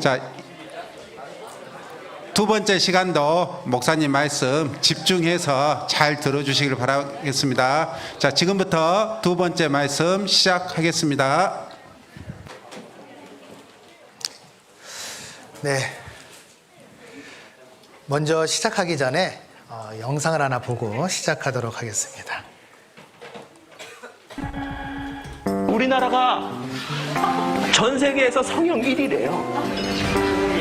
자, 두 번째 시간도 목사님 말씀 집중해서 잘 들어주시길 바라겠습니다. 자, 지금부터 두 번째 말씀 시작하겠습니다. 네. 먼저 시작하기 전에 영상을 하나 보고 시작하도록 하겠습니다. 우리나라가 전 세계에서 성형 1위래요.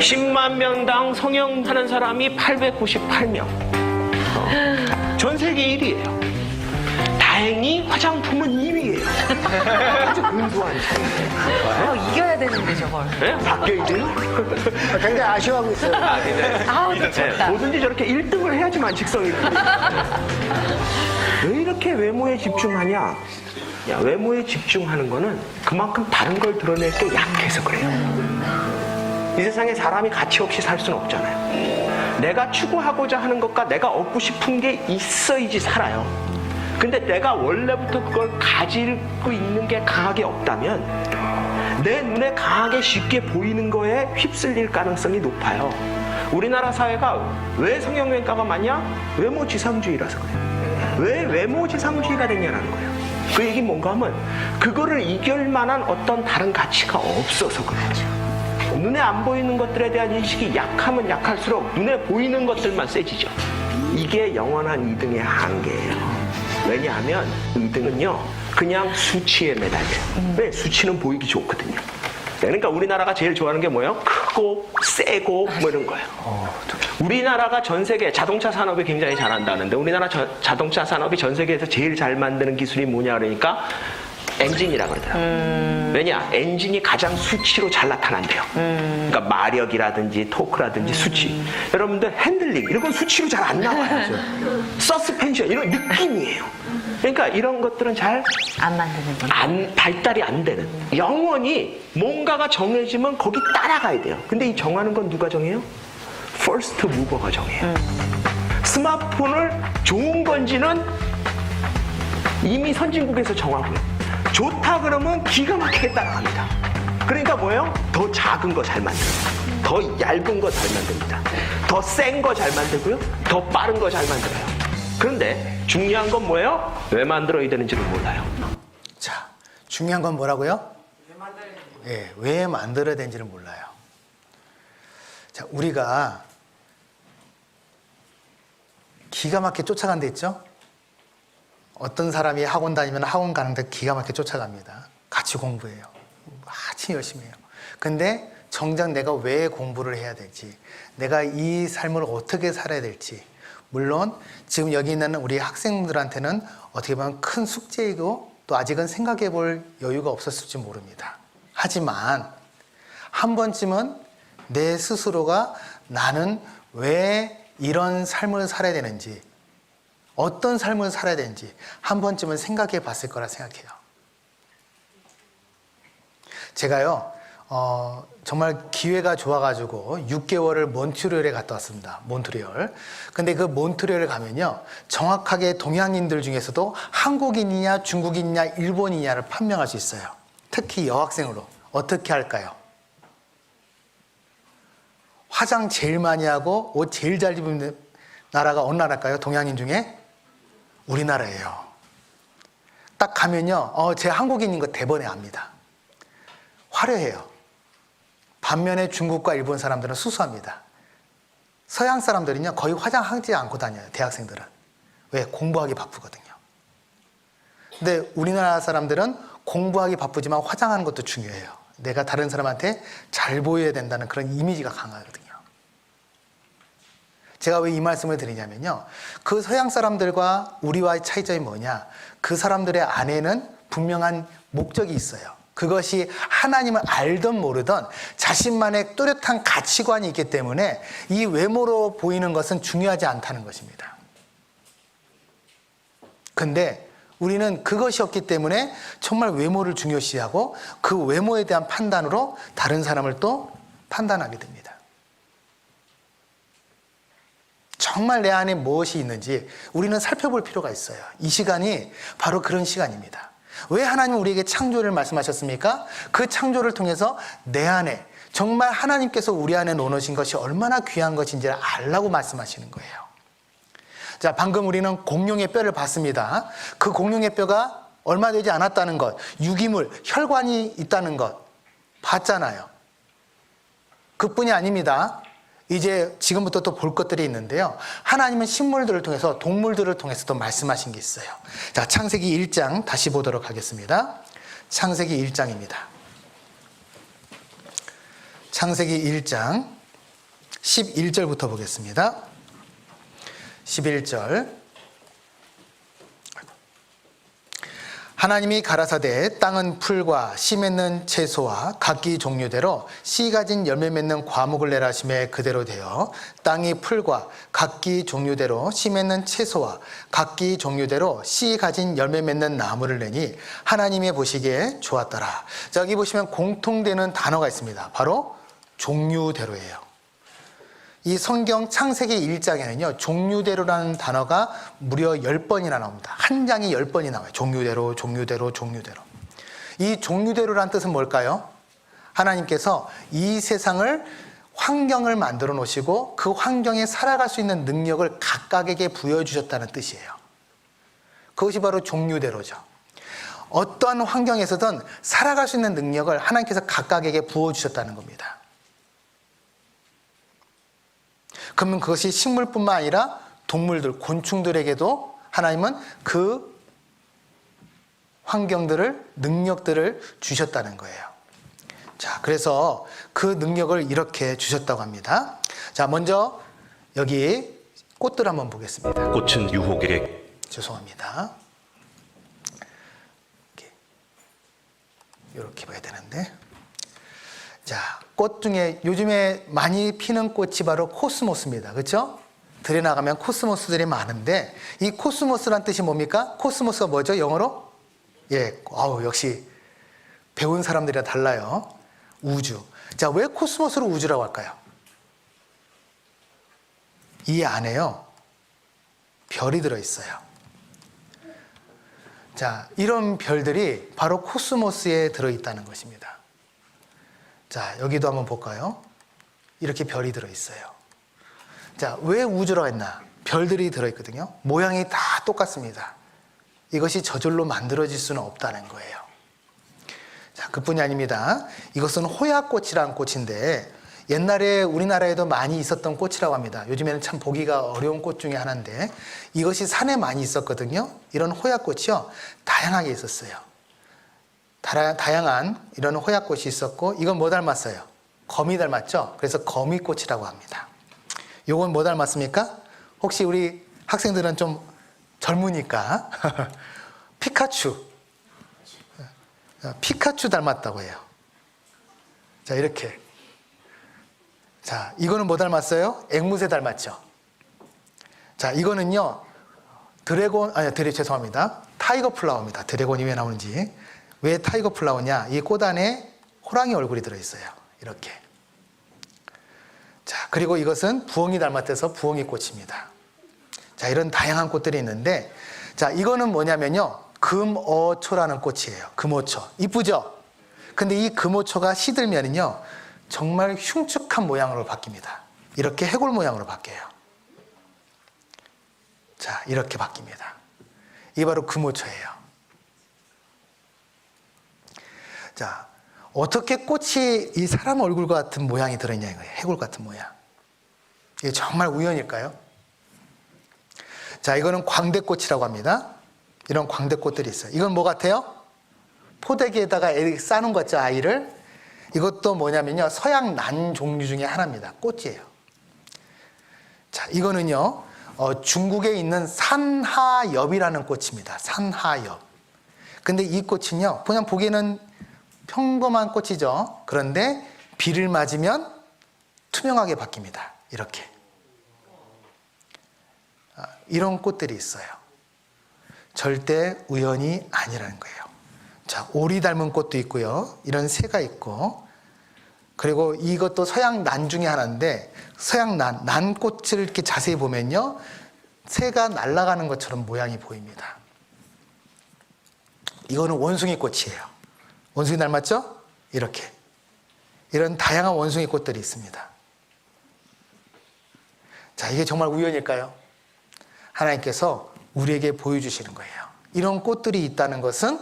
10만 명당 성형하는 사람이 898명. 전 세계 1위예요. 다행히 화장품은 2위예요. 아주 근소한 차이예요. 이겨야 되는데 저걸. 네? 바뀌어야 돼요? 굉장히 아쉬워하고 있어요. 아우 미쳤다. 뭐든지 저렇게 1등을 해야지만 직성이 있거든요. 왜 이렇게 외모에 집중하냐? 야, 외모에 집중하는 거는 그만큼 다른 걸 드러낼 게 약해서 그래요. 이 세상에 사람이 가치 없이 살 수는 없잖아요. 내가 추구하고자 하는 것과 내가 얻고 싶은 게 있어야지 살아요. 근데 내가 원래부터 그걸 가지고 있는 게 강하게 없다면 내 눈에 강하게 쉽게 보이는 거에 휩쓸릴 가능성이 높아요. 우리나라 사회가 왜 성형외과가 많냐? 외모지상주의라서 그래요. 왜 외모지상주의가 됐냐는 거예요. 그 얘기 뭔가 하면 그거를 이길 만한 어떤 다른 가치가 없어서 그래요. 눈에 안 보이는 것들에 대한 인식이 약하면 약할수록 눈에 보이는 것들만 세지죠. 이게 영원한 2등의 한계예요. 왜냐하면 2등은요 그냥 수치에 매달려요. 왜? 수치는 보이기 좋거든요. 그러니까 우리나라가 제일 좋아하는 게 뭐예요? 크고 세고 뭐 이런 거예요. 우리나라가 전 세계 자동차 산업이 굉장히 잘한다는데 우리나라 자동차 산업이 전 세계에서 제일 잘 만드는 기술이 뭐냐 그러니까 엔진이라 그러더라고요. 왜냐? 엔진이 가장 수치로 잘 나타난대요. 그러니까 마력이라든지 토크라든지 수치. 여러분들 핸들링 이런 건 수치로 잘 안 나와요. 서스펜션 이런 느낌이에요. 그러니까 이런 것들은 잘 안 만드는 거. 발달이 안 되는. 영원히 뭔가가 정해지면 거기 따라가야 돼요. 근데 이 정하는 건 누가 정해요? 퍼스트 무버가 정해요. 스마트폰을 좋은 건지는 이미 선진국에서 정하고요. 좋다 그러면 기가 막히게 따라갑니다. 그러니까 뭐예요? 더 작은 거 잘 만들어요. 더 얇은 거 잘 만듭니다. 더 센 거 잘 만들고요. 더 빠른 거 잘 만들어요. 그런데 중요한 건 뭐예요? 왜 만들어야 되는지를 몰라요. 자, 중요한 건 뭐라고요? 왜 만들어야 되는지를 몰라요. 자, 우리가 기가 막히게 쫓아간 데 있죠? 어떤 사람이 학원 다니면 학원 가는데 기가 막히게 쫓아갑니다. 같이 공부해요. 아주 열심히 해요. 근데 정작 내가 왜 공부를 해야 될지, 내가 이 삶을 어떻게 살아야 될지, 물론 지금 여기 있는 우리 학생들한테는 어떻게 보면 큰 숙제이고 또 아직은 생각해 볼 여유가 없었을지 모릅니다. 하지만 한 번쯤은 내 스스로가 나는 왜 이런 삶을 살아야 되는지, 어떤 삶을 살아야 되는지 한 번쯤은 생각해 봤을 거라 생각해요. 제가요 정말 기회가 좋아가지고 6개월을 몬트리올에 갔다 왔습니다. 몬트리올. 근데 그 몬트리올에 가면요 정확하게 동양인들 중에서도 한국인이냐 중국인이냐 일본인이냐를 판명할 수 있어요. 특히 여학생으로 어떻게 할까요? 화장 제일 많이 하고 옷 제일 잘 입는 나라가 어느 나라일까요? 동양인 중에? 우리나라예요. 딱 가면요 제 한국인인 거 대번에 압니다. 화려해요. 반면에 중국과 일본 사람들은 수수합니다. 서양 사람들은요 거의 화장하지 않고 다녀요. 대학생들은. 왜? 공부하기 바쁘거든요. 근데 우리나라 사람들은 공부하기 바쁘지만 화장하는 것도 중요해요. 내가 다른 사람한테 잘 보여야 된다는 그런 이미지가 강하거든요. 제가 왜 이 말씀을 드리냐면요 그 서양 사람들과 우리와의 차이점이 뭐냐, 그 사람들의 안에는 분명한 목적이 있어요. 그것이 하나님을 알던 모르던 자신만의 뚜렷한 가치관이 있기 때문에 이 외모로 보이는 것은 중요하지 않다는 것입니다. 근데 우리는 그것이 없기 때문에 정말 외모를 중요시하고 그 외모에 대한 판단으로 다른 사람을 또 판단하게 됩니다. 정말 내 안에 무엇이 있는지 우리는 살펴볼 필요가 있어요. 이 시간이 바로 그런 시간입니다. 왜 하나님은 우리에게 창조를 말씀하셨습니까? 그 창조를 통해서 내 안에 정말 하나님께서 우리 안에 놓으신 것이 얼마나 귀한 것인지를 알라고 말씀하시는 거예요. 자, 방금 우리는 공룡의 뼈를 봤습니다. 그 공룡의 뼈가 얼마 되지 않았다는 것, 유기물, 혈관이 있다는 것 봤잖아요. 그뿐이 아닙니다. 이제 지금부터 또 볼 것들이 있는데요. 하나님은 식물들을 통해서, 동물들을 통해서도 말씀하신 게 있어요. 자, 창세기 1장 다시 보도록 하겠습니다. 창세기 1장입니다. 창세기 1장 11절부터 보겠습니다. 11절. 하나님이 가라사대 땅은 풀과 씨 맺는 채소와 각기 종류대로 씨 가진 열매 맺는 과목을 내라 하시매 그대로 되어 땅이 풀과 각기 종류대로 씨 맺는 채소와 각기 종류대로 씨 가진 열매 맺는 나무를 내니 하나님이 보시기에 좋았더라. 자, 여기 보시면 공통되는 단어가 있습니다. 바로 종류대로예요. 이 성경 창세기 1장에는요, 종류대로라는 단어가 무려 10번이나 나옵니다. 한 장이 10번이 나와요. 종류대로, 종류대로, 종류대로. 이 종류대로라는 뜻은 뭘까요? 하나님께서 이 세상을, 환경을 만들어 놓으시고 그 환경에 살아갈 수 있는 능력을 각각에게 부여주셨다는 뜻이에요. 그것이 바로 종류대로죠. 어떠한 환경에서든 살아갈 수 있는 능력을 하나님께서 각각에게 부어주셨다는 겁니다. 그러면 그것이 식물뿐만 아니라 동물들, 곤충들에게도 하나님은 그 환경들을, 능력들을 주셨다는 거예요. 자, 그래서 그 능력을 이렇게 주셨다고 합니다. 자, 먼저 여기 꽃들 한번 보겠습니다. 꽃은 유혹에 죄송합니다. 이렇게 봐야 되는데. 자, 꽃 중에 요즘에 많이 피는 꽃이 바로 코스모스입니다. 그렇죠? 들에 나가면 코스모스들이 많은데 이 코스모스란 뜻이 뭡니까? 코스모스가 뭐죠? 영어로? 예, 역시 배운 사람들이랑 달라요. 우주. 자, 왜 코스모스를 우주라고 할까요? 이 안에요, 별이 들어있어요. 자, 이런 별들이 바로 코스모스에 들어있다는 것입니다. 자, 여기도 한번 볼까요? 이렇게 별이 들어있어요. 자, 왜 우주라고 했나? 별들이 들어있거든요. 모양이 다 똑같습니다. 이것이 저절로 만들어질 수는 없다는 거예요. 자, 그뿐이 아닙니다. 이것은 호야꽃이라는 꽃인데 옛날에 우리나라에도 많이 있었던 꽃이라고 합니다. 요즘에는 참 보기가 어려운 꽃 중에 하나인데 이것이 산에 많이 있었거든요. 이런 호야꽃이요, 다양하게 있었어요. 다양한 이런 호야꽃이 있었고, 이건 뭐 닮았어요? 거미 닮았죠? 그래서 거미꽃이라고 합니다. 이건 뭐 닮았습니까? 혹시 우리 학생들은 좀 젊으니까 피카츄 닮았다고 해요. 자, 이렇게. 자, 이거는 뭐 닮았어요? 앵무새 닮았죠? 자, 이거는요, 죄송합니다. 타이거 플라워입니다. 드래곤이 왜 나오는지. 왜 타이거 플라워냐? 이 꽃 안에 호랑이 얼굴이 들어있어요. 이렇게. 자, 그리고 이것은 부엉이 닮았대서 부엉이 꽃입니다. 자, 이런 다양한 꽃들이 있는데, 자, 이거는 뭐냐면요, 금어초라는 꽃이에요. 금어초. 이쁘죠? 근데 이 금어초가 시들면은요, 정말 흉측한 모양으로 바뀝니다. 이렇게 해골 모양으로 바뀌어요. 자, 이렇게 바뀝니다. 이게 바로 금어초예요. 자, 어떻게 꽃이 이 사람 얼굴 같은 모양이 들어있냐 이거예요. 해골 같은 모양. 이게 정말 우연일까요? 자, 이거는 광대꽃이라고 합니다. 이런 광대꽃들이 있어요. 이건 뭐 같아요? 포대기에다가 싸놓은 것 같죠, 아이를? 이것도 뭐냐면요, 서양 난 종류 중에 하나입니다. 꽃이에요. 자, 이거는요, 중국에 있는 산하엽이라는 꽃입니다. 산하엽. 근데 이 꽃은요, 그냥 보기에는 평범한 꽃이죠. 그런데 비를 맞으면 투명하게 바뀝니다. 이렇게. 이런 꽃들이 있어요. 절대 우연이 아니라는 거예요. 자, 오리 닮은 꽃도 있고요. 이런 새가 있고, 그리고 이것도 서양 난 중에 하나인데, 서양 난꽃을 이렇게 자세히 보면요, 새가 날아가는 것처럼 모양이 보입니다. 이거는 원숭이 꽃이에요. 원숭이 닮았죠? 이렇게. 이런 다양한 원숭이 꽃들이 있습니다. 자, 이게 정말 우연일까요? 하나님께서 우리에게 보여주시는 거예요. 이런 꽃들이 있다는 것은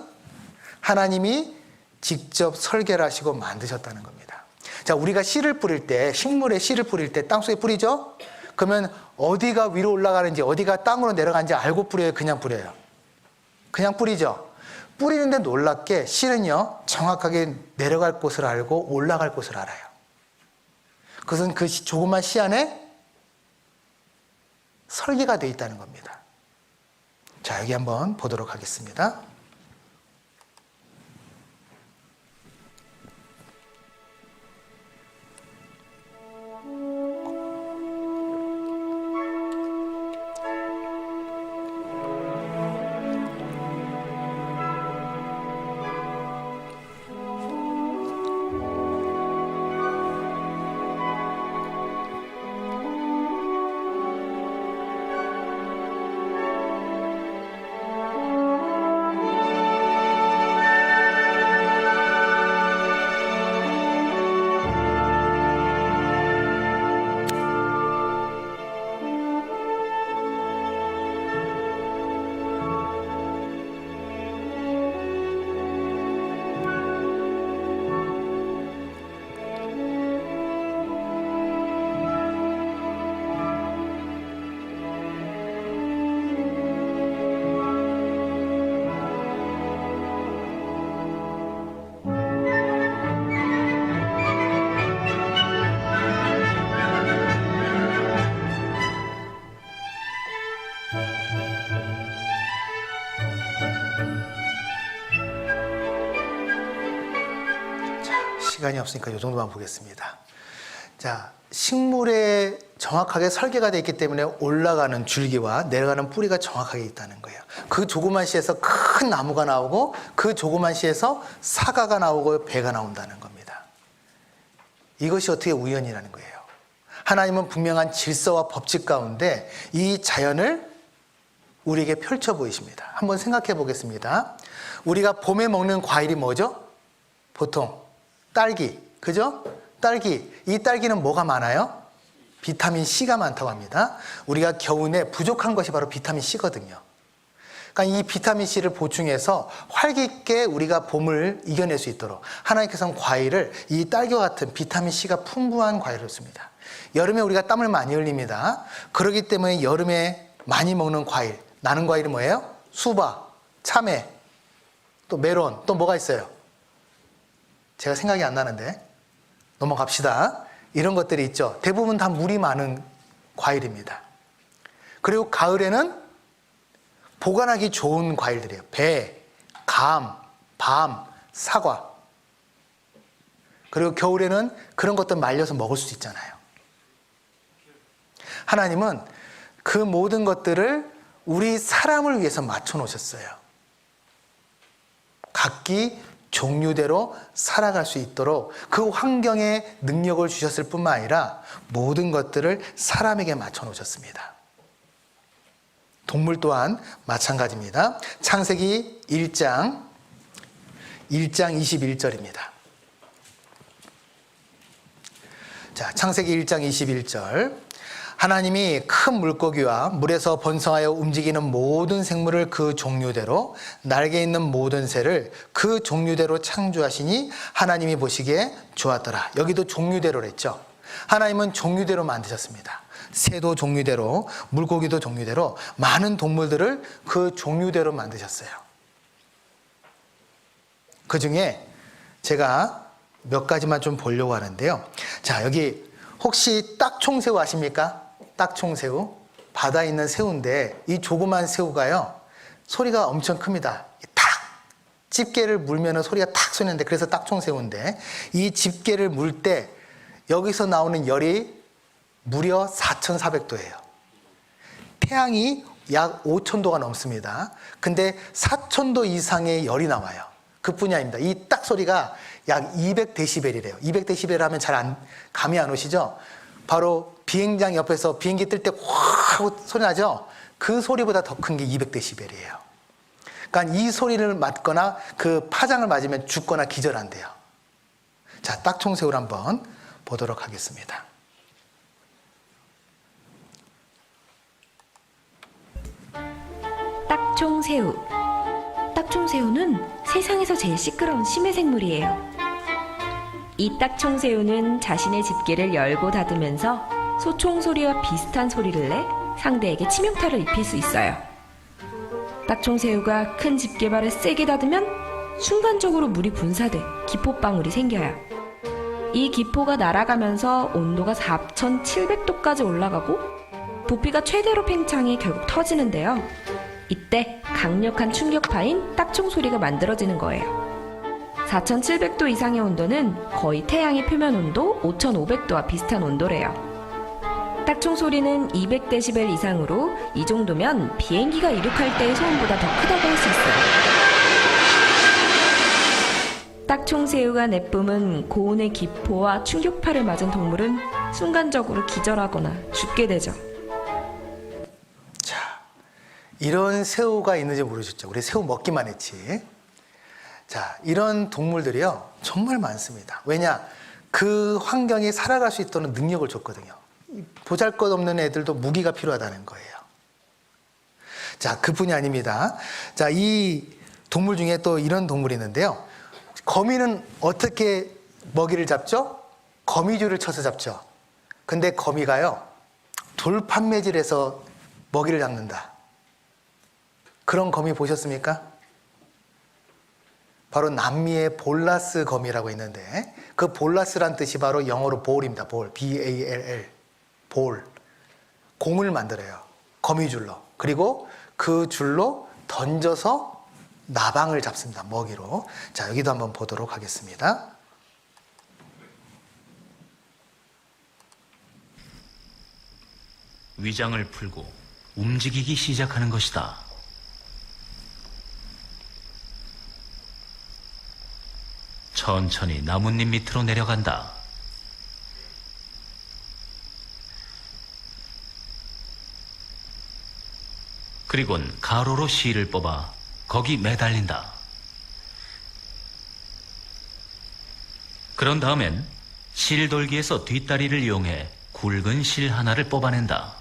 하나님이 직접 설계를 하시고 만드셨다는 겁니다. 자, 우리가 씨를 뿌릴 때, 식물에 씨를 뿌릴 때 땅속에 뿌리죠? 그러면 어디가 위로 올라가는지 어디가 땅으로 내려가는지 알고 뿌려요? 그냥 뿌려요? 그냥 뿌리죠? 뿌리는데 놀랍게 씨는요, 정확하게 내려갈 곳을 알고 올라갈 곳을 알아요. 그것은 그 조그만 씨 안에 설계가 되어 있다는 겁니다. 자, 여기 한번 보도록 하겠습니다. 시간이 없으니까 이 정도만 보겠습니다. 자, 식물에 정확하게 설계가 되어 있기 때문에 올라가는 줄기와 내려가는 뿌리가 정확하게 있다는 거예요. 그 조그만 씨에서 큰 나무가 나오고 그 조그만 씨에서 사과가 나오고 배가 나온다는 겁니다. 이것이 어떻게 우연이라는 거예요. 하나님은 분명한 질서와 법칙 가운데 이 자연을 우리에게 펼쳐 보이십니다. 한번 생각해 보겠습니다. 우리가 봄에 먹는 과일이 뭐죠? 보통 딸기, 그죠? 딸기. 이 딸기는 뭐가 많아요? 비타민 C가 많다고 합니다. 우리가 겨우내 부족한 것이 바로 비타민 C거든요. 그러니까 이 비타민 C를 보충해서 활기 있게 우리가 봄을 이겨낼 수 있도록 하나님께서는 과일을 이 딸기와 같은 비타민 C가 풍부한 과일을 씁니다. 여름에 우리가 땀을 많이 흘립니다. 그렇기 때문에 여름에 많이 먹는 과일, 나는 과일이 뭐예요? 수박, 참외, 또 메론, 또 뭐가 있어요? 제가 생각이 안 나는데 넘어갑시다. 이런 것들이 있죠. 대부분 다 물이 많은 과일입니다. 그리고 가을에는 보관하기 좋은 과일들이에요. 배, 감, 밤, 사과. 그리고 겨울에는 그런 것들 말려서 먹을 수 있잖아요. 하나님은 그 모든 것들을 우리 사람을 위해서 맞춰 놓으셨어요. 각기 종류대로 살아갈 수 있도록 그 환경에 능력을 주셨을 뿐만 아니라 모든 것들을 사람에게 맞춰 놓으셨습니다. 동물 또한 마찬가지입니다. 창세기 1장 21절입니다. 자, 창세기 1장 21절. 하나님이 큰 물고기와 물에서 번성하여 움직이는 모든 생물을 그 종류대로 날개 있는 모든 새를 그 종류대로 창조하시니 하나님이 보시기에 좋았더라. 여기도 종류대로랬죠. 하나님은 종류대로 만드셨습니다. 새도 종류대로, 물고기도 종류대로 많은 동물들을 그 종류대로 만드셨어요. 그 중에 제가 몇 가지만 좀 보려고 하는데요. 자, 여기 혹시 딱총새우 아십니까? 딱총새우. 바다에 있는 새우인데 이 조그만 새우가요, 소리가 엄청 큽니다. 탁! 집게를 물면 소리가 탁 쏘는데 그래서 딱총새우인데 이 집게를 물 때 여기서 나오는 열이 무려 4,400도예요. 태양이 약 5,000도가 넘습니다. 근데 4,000도 이상의 열이 나와요. 그뿐이 아닙니다. 이 딱 소리가 약 200데시벨이래요. 200데시벨 하면 잘 감이 안 오시죠? 바로 비행장 옆에서 비행기 뜰 때 확 하고 소리 나죠? 그 소리보다 더 큰 게 200데시벨이에요. 그러니까 이 소리를 맞거나 그 파장을 맞으면 죽거나 기절한대요. 자, 딱총새우를 한번 보도록 하겠습니다. 딱총새우. 딱총새우는 세상에서 제일 시끄러운 심해 생물이에요. 이 딱총새우는 자신의 집게를 열고 닫으면서 소총 소리와 비슷한 소리를 내 상대에게 치명타를 입힐 수 있어요. 딱총새우가 큰 집게발을 세게 닫으면 순간적으로 물이 분사돼 기포방울이 생겨요. 이 기포가 날아가면서 온도가 4,700도까지 올라가고 부피가 최대로 팽창해 결국 터지는데요. 이때 강력한 충격파인 딱총 소리가 만들어지는 거예요. 4,700도 이상의 온도는 거의 태양의 표면 온도 5,500도와 비슷한 온도래요. 딱총 소리는 200데시벨 이상으로 이 정도면 비행기가 이륙할 때의 소음보다 더 크다고 할 수 있어요. 딱총새우가 내뿜은 고온의 기포와 충격파를 맞은 동물은 순간적으로 기절하거나 죽게 되죠. 자, 이런 새우가 있는지 모르셨죠? 우리 새우 먹기만 했지. 자, 이런 동물들이요, 정말 많습니다. 왜냐? 그 환경에 살아갈 수 있도록 능력을 줬거든요. 보잘것없는 애들도 무기가 필요하다는 거예요. 자, 그뿐이 아닙니다. 자, 이 동물 중에 또 이런 동물이 있는데요. 거미는 어떻게 먹이를 잡죠? 거미줄을 쳐서 잡죠. 근데 거미가요, 돌판매질해서 먹이를 잡는다. 그런 거미 보셨습니까? 바로 남미의 볼라스 거미라고 있는데, 그 볼라스란 뜻이 바로 영어로 볼입니다. 볼, B-A-L-L, 볼. 공을 만들어요. 거미줄로. 그리고 그 줄로 던져서 나방을 잡습니다. 먹이로. 자, 여기도 한번 보도록 하겠습니다. 위장을 풀고 움직이기 시작하는 것이다. 천천히 나뭇잎 밑으로 내려간다. 그리곤 가로로 실을 뽑아 거기 매달린다. 그런 다음엔 실돌기에서 뒷다리를 이용해 굵은 실 하나를 뽑아낸다.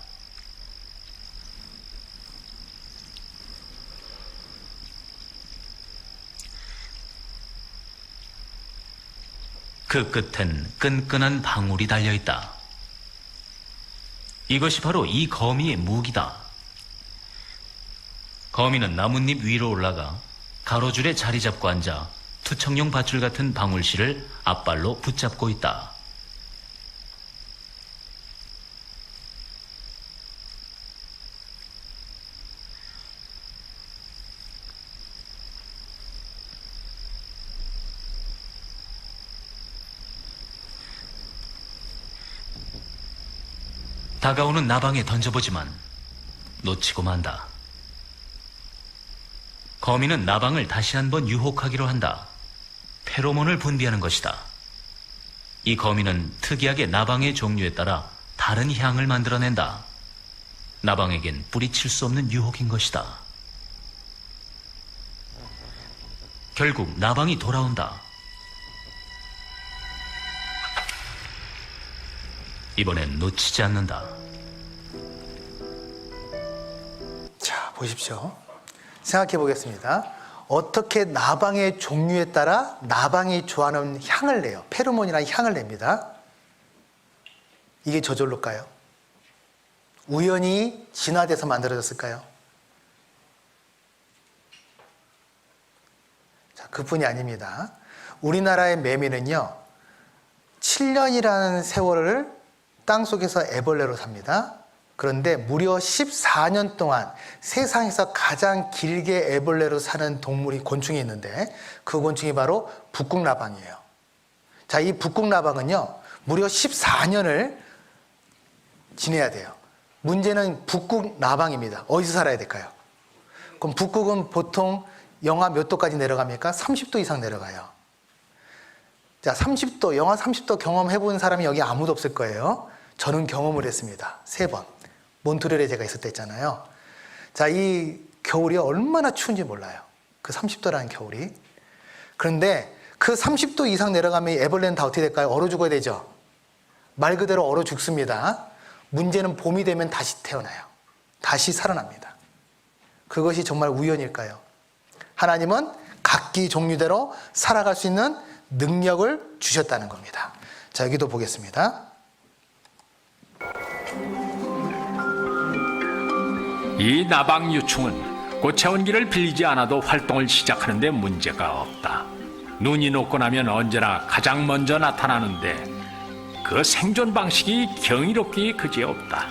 그 끝엔 끈끈한 방울이 달려있다. 이것이 바로 이 거미의 무기다. 거미는 나뭇잎 위로 올라가 가로줄에 자리 잡고 앉아 투척용 밧줄 같은 방울실을 앞발로 붙잡고 있다. 다가오는 나방에 던져보지만 놓치고 만다. 거미는 나방을 다시 한번 유혹하기로 한다. 페로몬을 분비하는 것이다. 이 거미는 특이하게 나방의 종류에 따라 다른 향을 만들어낸다. 나방에겐 뿌리칠 수 없는 유혹인 것이다. 결국 나방이 돌아온다. 이번엔 놓치지 않는다. 자, 보십시오. 생각해 보겠습니다. 어떻게 나방의 종류에 따라 나방이 좋아하는 향을 내요. 페로몬이라는 향을 냅니다. 이게 저절로일까요? 우연히 진화돼서 만들어졌을까요? 자, 그뿐이 아닙니다. 우리나라의 매미는요, 7년이라는 세월을 땅속에서 애벌레로 삽니다. 그런데 무려 14년 동안 세상에서 가장 길게 애벌레로 사는 동물이, 곤충이 있는데 그 곤충이 바로 북극나방이에요. 자, 이 북극나방은요, 무려 14년을 지내야 돼요. 문제는 북극나방입니다. 어디서 살아야 될까요? 그럼 북극은 보통 영하 몇 도까지 내려갑니까? 30도 이상 내려가요. 자, 30도, 영하 30도 경험해본 사람이 여기 아무도 없을 거예요. 저는 경험을 했습니다. 3번. 몬트리올에 제가 있을 때 있잖아요. 자, 이 겨울이 얼마나 추운지 몰라요. 그 30도라는 겨울이. 그런데 그 30도 이상 내려가면 이 애벌레는 다 어떻게 될까요? 얼어 죽어야 되죠. 말 그대로 얼어 죽습니다. 문제는 봄이 되면 다시 태어나요. 다시 살아납니다. 그것이 정말 우연일까요? 하나님은 각기 종류대로 살아갈 수 있는 능력을 주셨다는 겁니다. 자, 여기도 보겠습니다. 이 나방유충은 고체온기를 빌리지 않아도 활동을 시작하는 데 문제가 없다. 눈이 녹고 나면 언제나 가장 먼저 나타나는데 그 생존 방식이 경이롭기 그지없다.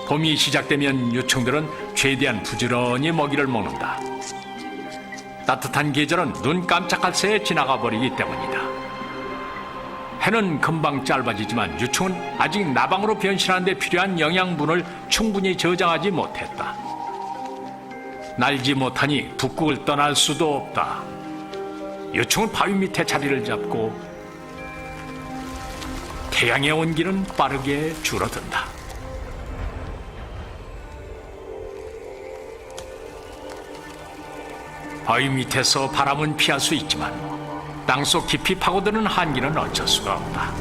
봄이 시작되면 유충들은 최대한 부지런히 먹이를 먹는다. 따뜻한 계절은 눈 깜짝할 새에 지나가 버리기 때문이다. 해는 금방 짧아지지만 유충은 아직 나방으로 변신하는 데 필요한 영양분을 충분히 저장하지 못했다. 날지 못하니 북극을 떠날 수도 없다. 유충은 바위 밑에 자리를 잡고 태양의 온기는 빠르게 줄어든다. 바위 밑에서 바람은 피할 수 있지만 땅속 깊이 파고드는 한기는 어쩔 수가 없다.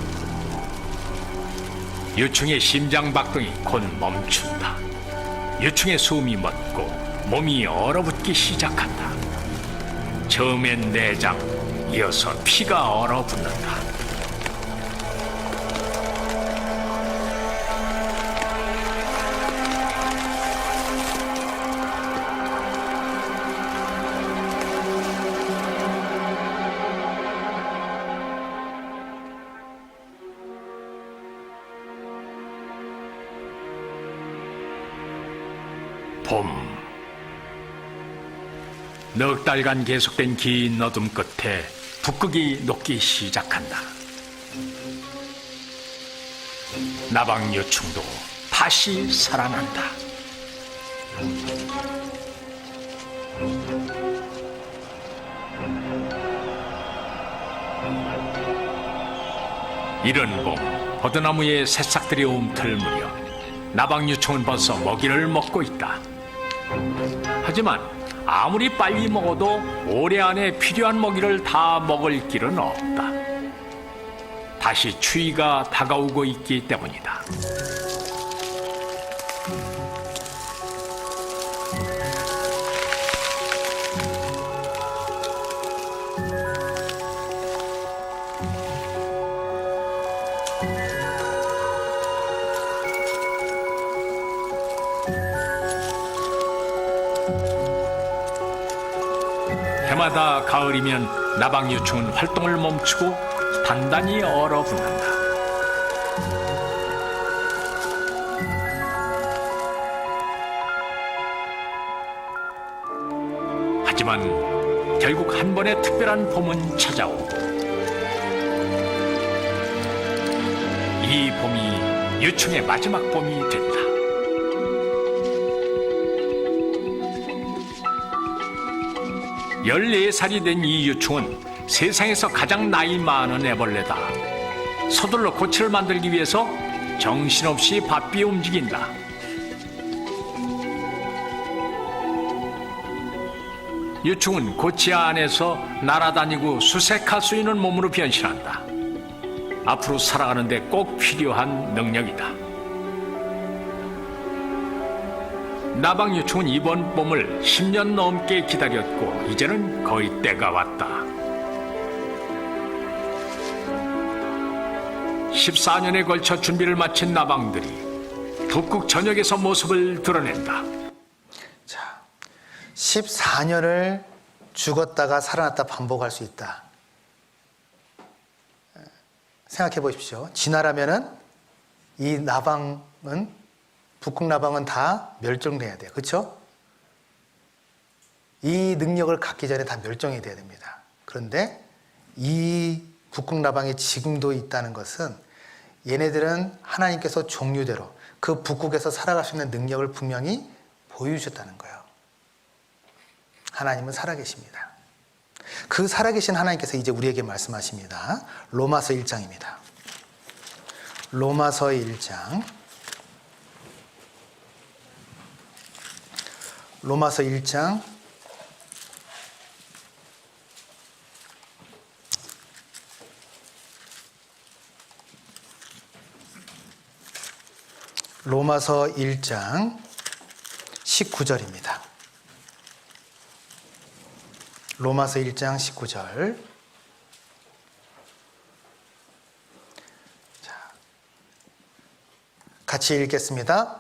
유충의 심장박동이 곧 멈춘다. 유충의 숨이 멎고 몸이 얼어붙기 시작한다. 처음엔 내장, 이어서 피가 얼어붙는다. 봄. 넉 달간 계속된 긴 어둠 끝에 북극이 녹기 시작한다. 나방유충도 다시 살아난다. 이른 봄, 버드나무의 새싹들이 움틀무려 나방유충은 벌써 먹이를 먹고 있다. 하지만 아무리 빨리 먹어도 올해 안에 필요한 먹이를 다 먹을 길은 없다. 다시 추위가 다가오고 있기 때문이다. 해마다 가을이면 나방유충은 활동을 멈추고 단단히 얼어붙는다. 하지만 결국 한 번의 특별한 봄은 찾아오고 이 봄이 유충의 마지막 봄이 된다. 14살이 된 이 유충은 세상에서 가장 나이 많은 애벌레다. 서둘러 고치를 만들기 위해서 정신없이 바삐 움직인다. 유충은 고치 안에서 날아다니고 수색할 수 있는 몸으로 변신한다. 앞으로 살아가는 데 꼭 필요한 능력이다. 나방유충은 이번 봄을 10년 넘게 기다렸고 이제는 거의 때가 왔다. 14년에 걸쳐 준비를 마친 나방들이 북극 전역에서 모습을 드러낸다. 자, 14년을 죽었다가 살아났다 반복할 수 있다. 생각해 보십시오. 진화라면은 이 나방은 북극 나방은 다 멸종돼야 돼요. 그렇죠? 이 능력을 갖기 전에 다 멸종이 돼야 됩니다. 그런데 이 북극 나방이 지금도 있다는 것은 얘네들은 하나님께서 종류대로 그 북극에서 살아갈 수 있는 능력을 분명히 보여주셨다는 거예요. 하나님은 살아계십니다. 그 살아계신 하나님께서 이제 우리에게 말씀하십니다. 로마서 1장입니다. 로마서 1장. 로마서 1장 로마서 1장 19절입니다. 로마서 1장 19절. 같이 읽겠습니다.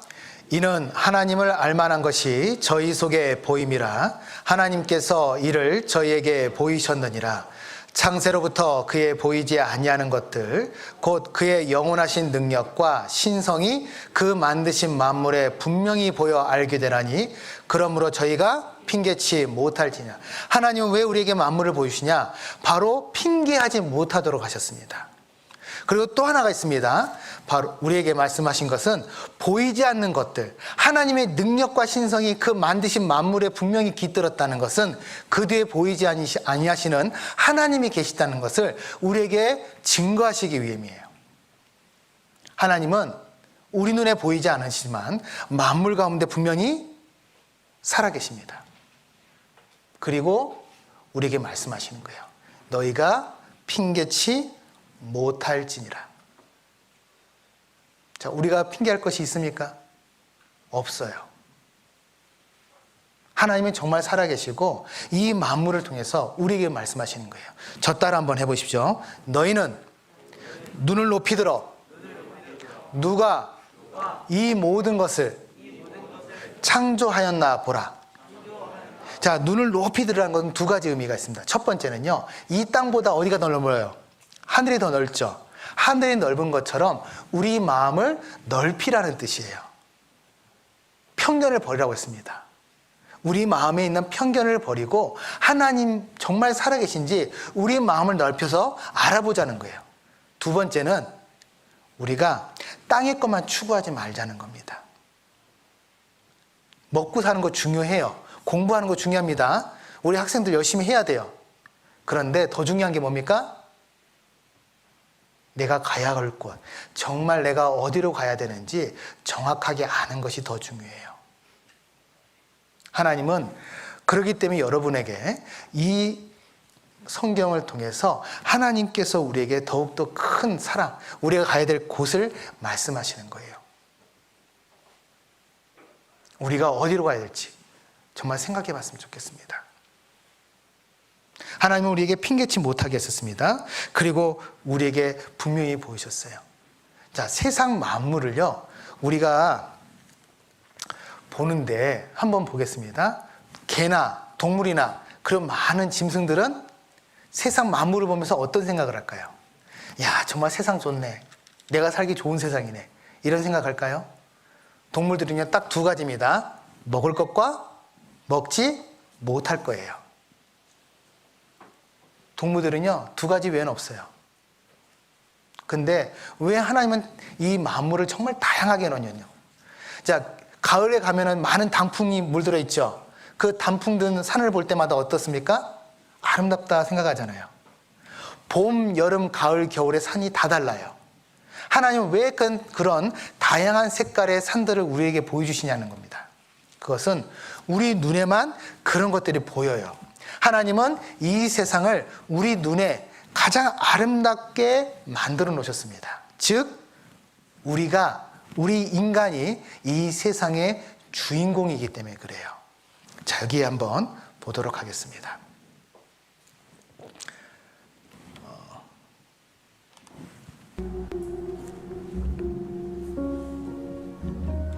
이는 하나님을 알만한 것이 저희 속에 보임이라 하나님께서 이를 저희에게 보이셨느니라. 창세로부터 그의 보이지 아니하는 것들 곧 그의 영원하신 능력과 신성이 그 만드신 만물에 분명히 보여 알게 되나니 그러므로 저희가 핑계치 못할지냐. 하나님은 왜 우리에게 만물을 보이시냐? 바로 핑계하지 못하도록 하셨습니다. 그리고 또 하나가 있습니다. 바로 우리에게 말씀하신 것은 보이지 않는 것들, 하나님의 능력과 신성이 그 만드신 만물에 분명히 깃들었다는 것은 그 뒤에 보이지 아니하시는 하나님이 계시다는 것을 우리에게 증거하시기 위함이에요. 하나님은 우리 눈에 보이지 않으시지만 만물 가운데 분명히 살아계십니다. 그리고 우리에게 말씀하시는 거예요. 너희가 핑계치 못할지니라. 자, 우리가 핑계할 것이 있습니까? 없어요. 하나님은 정말 살아계시고 이 만물을 통해서 우리에게 말씀하시는 거예요. 저 따라 한번 해보십시오. 너희는 눈을 높이 들어 누가 이 모든 것을 창조하였나 보라. 자, 눈을 높이 들으라는 것은 두 가지 의미가 있습니다. 첫 번째는요, 이 땅보다 어디가 더 넓어요? 하늘이 더 넓죠. 하늘이 넓은 것처럼 우리 마음을 넓히라는 뜻이에요. 편견을 버리라고 했습니다. 우리 마음에 있는 편견을 버리고 하나님 정말 살아계신지 우리 마음을 넓혀서 알아보자는 거예요. 두 번째는 우리가 땅의 것만 추구하지 말자는 겁니다. 먹고 사는 거 중요해요. 공부하는 거 중요합니다. 우리 학생들 열심히 해야 돼요. 그런데 더 중요한 게 뭡니까? 내가 가야 할 곳, 정말 내가 어디로 가야 되는지 정확하게 아는 것이 더 중요해요. 하나님은 그렇기 때문에 여러분에게 이 성경을 통해서 하나님께서 우리에게 더욱더 큰 사랑, 우리가 가야 될 곳을 말씀하시는 거예요. 우리가 어디로 가야 될지 정말 생각해 봤으면 좋겠습니다. 하나님은 우리에게 핑계치 못하게 했었습니다. 그리고 우리에게 분명히 보이셨어요. 자, 세상 만물을요, 우리가 보는데 한번 보겠습니다. 개나 동물이나 그런 많은 짐승들은 세상 만물을 보면서 어떤 생각을 할까요? 야, 정말 세상 좋네. 내가 살기 좋은 세상이네. 이런 생각할까요? 동물들은요, 딱 두 가지입니다. 먹을 것과 먹지 못할 거예요. 동물들은요, 두 가지 외에는 없어요. 근데 왜 하나님은 이 만물을 정말 다양하게 해놓냐요. 자, 가을에 가면은 많은 단풍이 물들어 있죠. 그 단풍 든 산을 볼 때마다 어떻습니까? 아름답다 생각하잖아요. 봄, 여름, 가을, 겨울의 산이 다 달라요. 하나님은 왜 그런 다양한 색깔의 산들을 우리에게 보여주시냐는 겁니다. 그것은 우리 눈에만 그런 것들이 보여요. 하나님은 이 세상을 우리 눈에 가장 아름답게 만들어 놓으셨습니다. 즉, 우리 인간이 이 세상의 주인공이기 때문에 그래요. 자, 여기 한번 보도록 하겠습니다.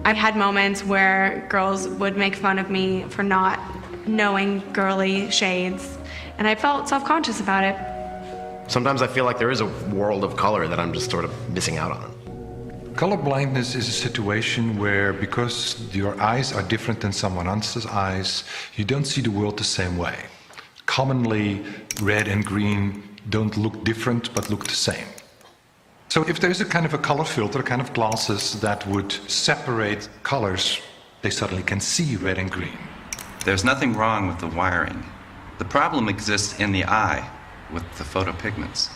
I've had moments where girls would make fun of me for not knowing girly shades, and I felt self-conscious about it. Sometimes I feel like there is a world of color that I'm just sort of missing out on. Color blindness is a situation where, because your eyes are different than someone else's eyes, you don't see the world the same way. Commonly, red and green don't look different but look the same. So if there's a kind of a color filter, kind of glasses that would separate colors, they suddenly can see red and green. There's nothing wrong with the wiring. The problem exists in the eye with the photopigments.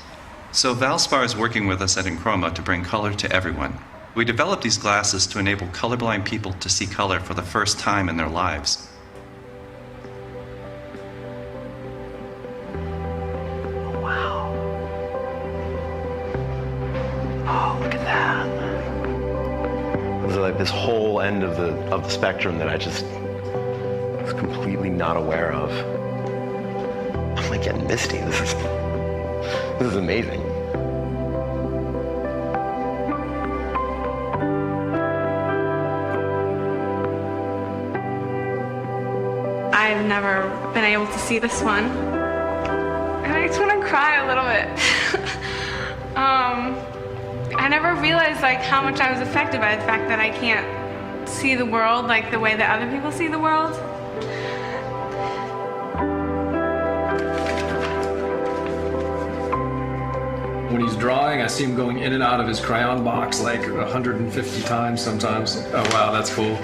So Valspar is working with us at Enchroma to bring color to everyone. We developed these glasses to enable colorblind people to see color for the first time in their lives. Oh, look at that. Those are like this whole end of the spectrum that I just was completely not aware of. I'm like getting misty. This is amazing. I've never been able to see this one. And I just want to cry a little bit. I never realized like how much I was affected by the fact that I can't see the world like the way that other people see the world. When he's drawing, I see him going in and out of his crayon box like 150 times sometimes. Oh wow, that's cool.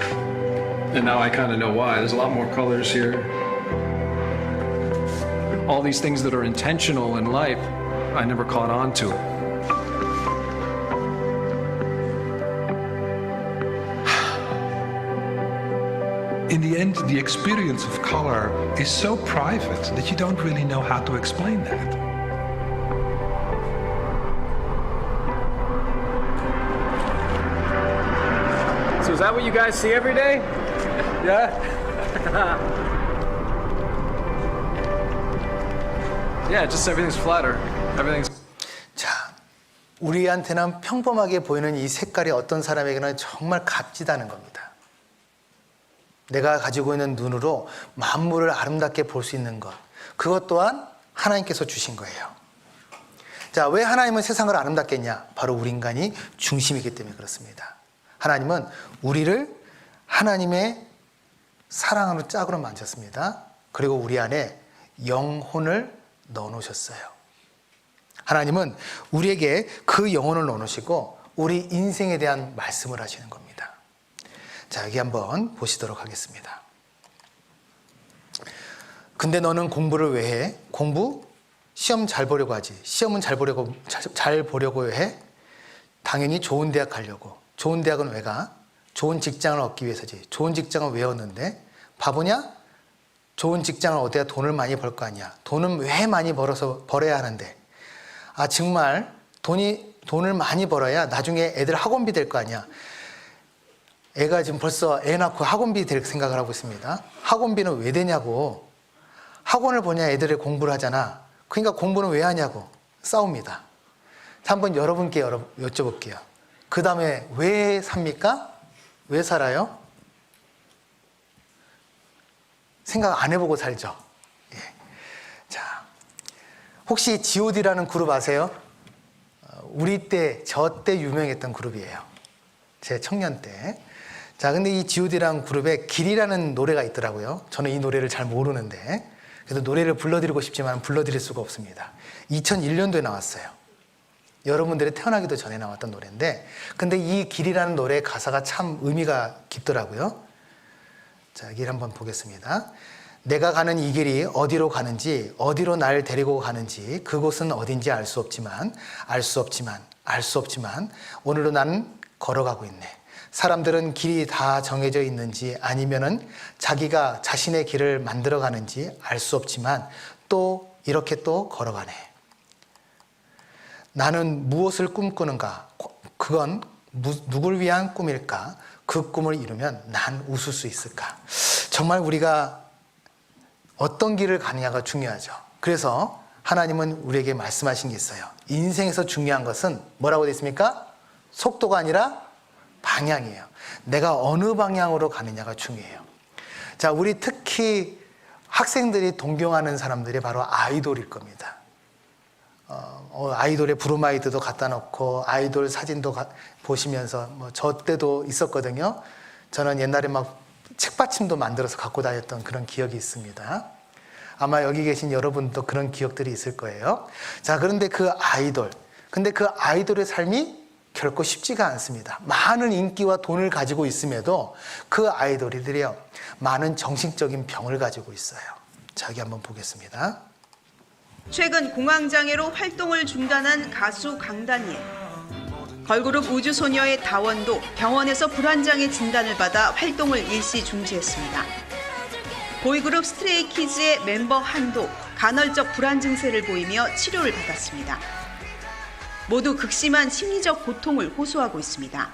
And now I kind of know why. There's a lot more colors here. All these things that are intentional in life, I never caught on to. In the end, the experience of color is so private that you don't really know how to explain that. So is that what you guys see every day? Yeah? Yeah, just everything's flatter. Everything's... 자, 우리한테는 평범하게 보이는 이 색깔이 어떤 사람에게는 정말 값지다는 겁니다. 내가 가지고 있는 눈으로 만물을 아름답게 볼 수 있는 것, 그것 또한 하나님께서 주신 거예요. 자, 왜 하나님은 세상을 아름답게 했냐? 바로 우리 인간이 중심이기 때문에 그렇습니다. 하나님은 우리를 하나님의 사랑하는 짝으로 만드셨습니다. 그리고 우리 안에 영혼을 넣어놓으셨어요. 하나님은 우리에게 그 영혼을 넣어놓으시고 우리 인생에 대한 말씀을 하시는 겁니다. 자, 여기 한번 보시도록 하겠습니다. 근데 너는 공부를 왜 해? 공부? 시험 잘 보려고 하지. 시험은 잘 보려고 해? 당연히 좋은 대학 가려고. 좋은 대학은 왜 가? 좋은 직장을 얻기 위해서지. 좋은 직장을 왜 얻는데? 바보냐? 좋은 직장을 얻어야 돈을 많이 벌 거 아니야. 돈은 왜 많이 벌어야 하는데? 아, 정말 돈을 많이 벌어야 나중에 애들 학원비 될 거 아니야. 애가 지금 벌써 애 낳고 학원비 될 생각을 하고 있습니다. 학원비는 왜 되냐고. 학원을 보냐 애들이 공부를 하잖아. 그러니까 공부는 왜 하냐고. 싸웁니다. 자, 한번 여러분께 여쭤볼게요. 그 다음에 왜 삽니까? 왜 살아요? 생각 안 해보고 살죠. 예. 자, 혹시 G.O.D라는 그룹 아세요? 우리 때, 저 때 유명했던 그룹이에요. 제 청년 때. 자, 근데 이 G.O.D라는 그룹에 길이라는 노래가 있더라고요. 저는 이 노래를 잘 모르는데, 그래서 노래를 불러드리고 싶지만 불러드릴 수가 없습니다. 2001년도에 나왔어요. 여러분들이 태어나기도 전에 나왔던 노래인데, 근데 이 길이라는 노래의 가사가 참 의미가 깊더라고요. 자, 여기를 한번 보겠습니다. 내가 가는 이 길이 어디로 가는지, 어디로 날 데리고 가는지, 그곳은 어딘지 알 수 없지만 오늘도 나는 걸어가고 있네. 사람들은 길이 다 정해져 있는지 아니면은 자기가 자신의 길을 만들어 가는지 알 수 없지만 또 이렇게 또 걸어가네. 나는 무엇을 꿈꾸는가? 그건 누굴 위한 꿈일까? 그 꿈을 이루면 난 웃을 수 있을까? 정말 우리가 어떤 길을 가느냐가 중요하죠. 그래서 하나님은 우리에게 말씀하신 게 있어요. 인생에서 중요한 것은 뭐라고 되어 있습니까? 속도가 아니라 방향이에요. 내가 어느 방향으로 가느냐가 중요해요. 자, 우리 특히 학생들이 동경하는 사람들이 바로 아이돌일 겁니다. 아이돌의 브로마이드도 갖다 놓고 아이돌 사진도 보시면서 저 때도 있었거든요. 저는 옛날에 막 책받침도 만들어서 갖고 다녔던 그런 기억이 있습니다. 아마 여기 계신 여러분도 그런 기억들이 있을 거예요. 자, 그런데 그 아이돌의 삶이 결코 쉽지가 않습니다. 많은 인기와 돈을 가지고 있음에도 그 아이돌들이요, 많은 정신적인 병을 가지고 있어요. 자, 여기 한번 보겠습니다. 최근 공황장애로 활동을 중단한 가수 강다니엘. 걸그룹 우주소녀의 다원도 병원에서 불안장애 진단을 받아 활동을 일시 중지했습니다. 보이그룹 스트레이키즈의 멤버 한도 간헐적 불안 증세를 보이며 치료를 받았습니다. 모두 극심한 심리적 고통을 호소하고 있습니다.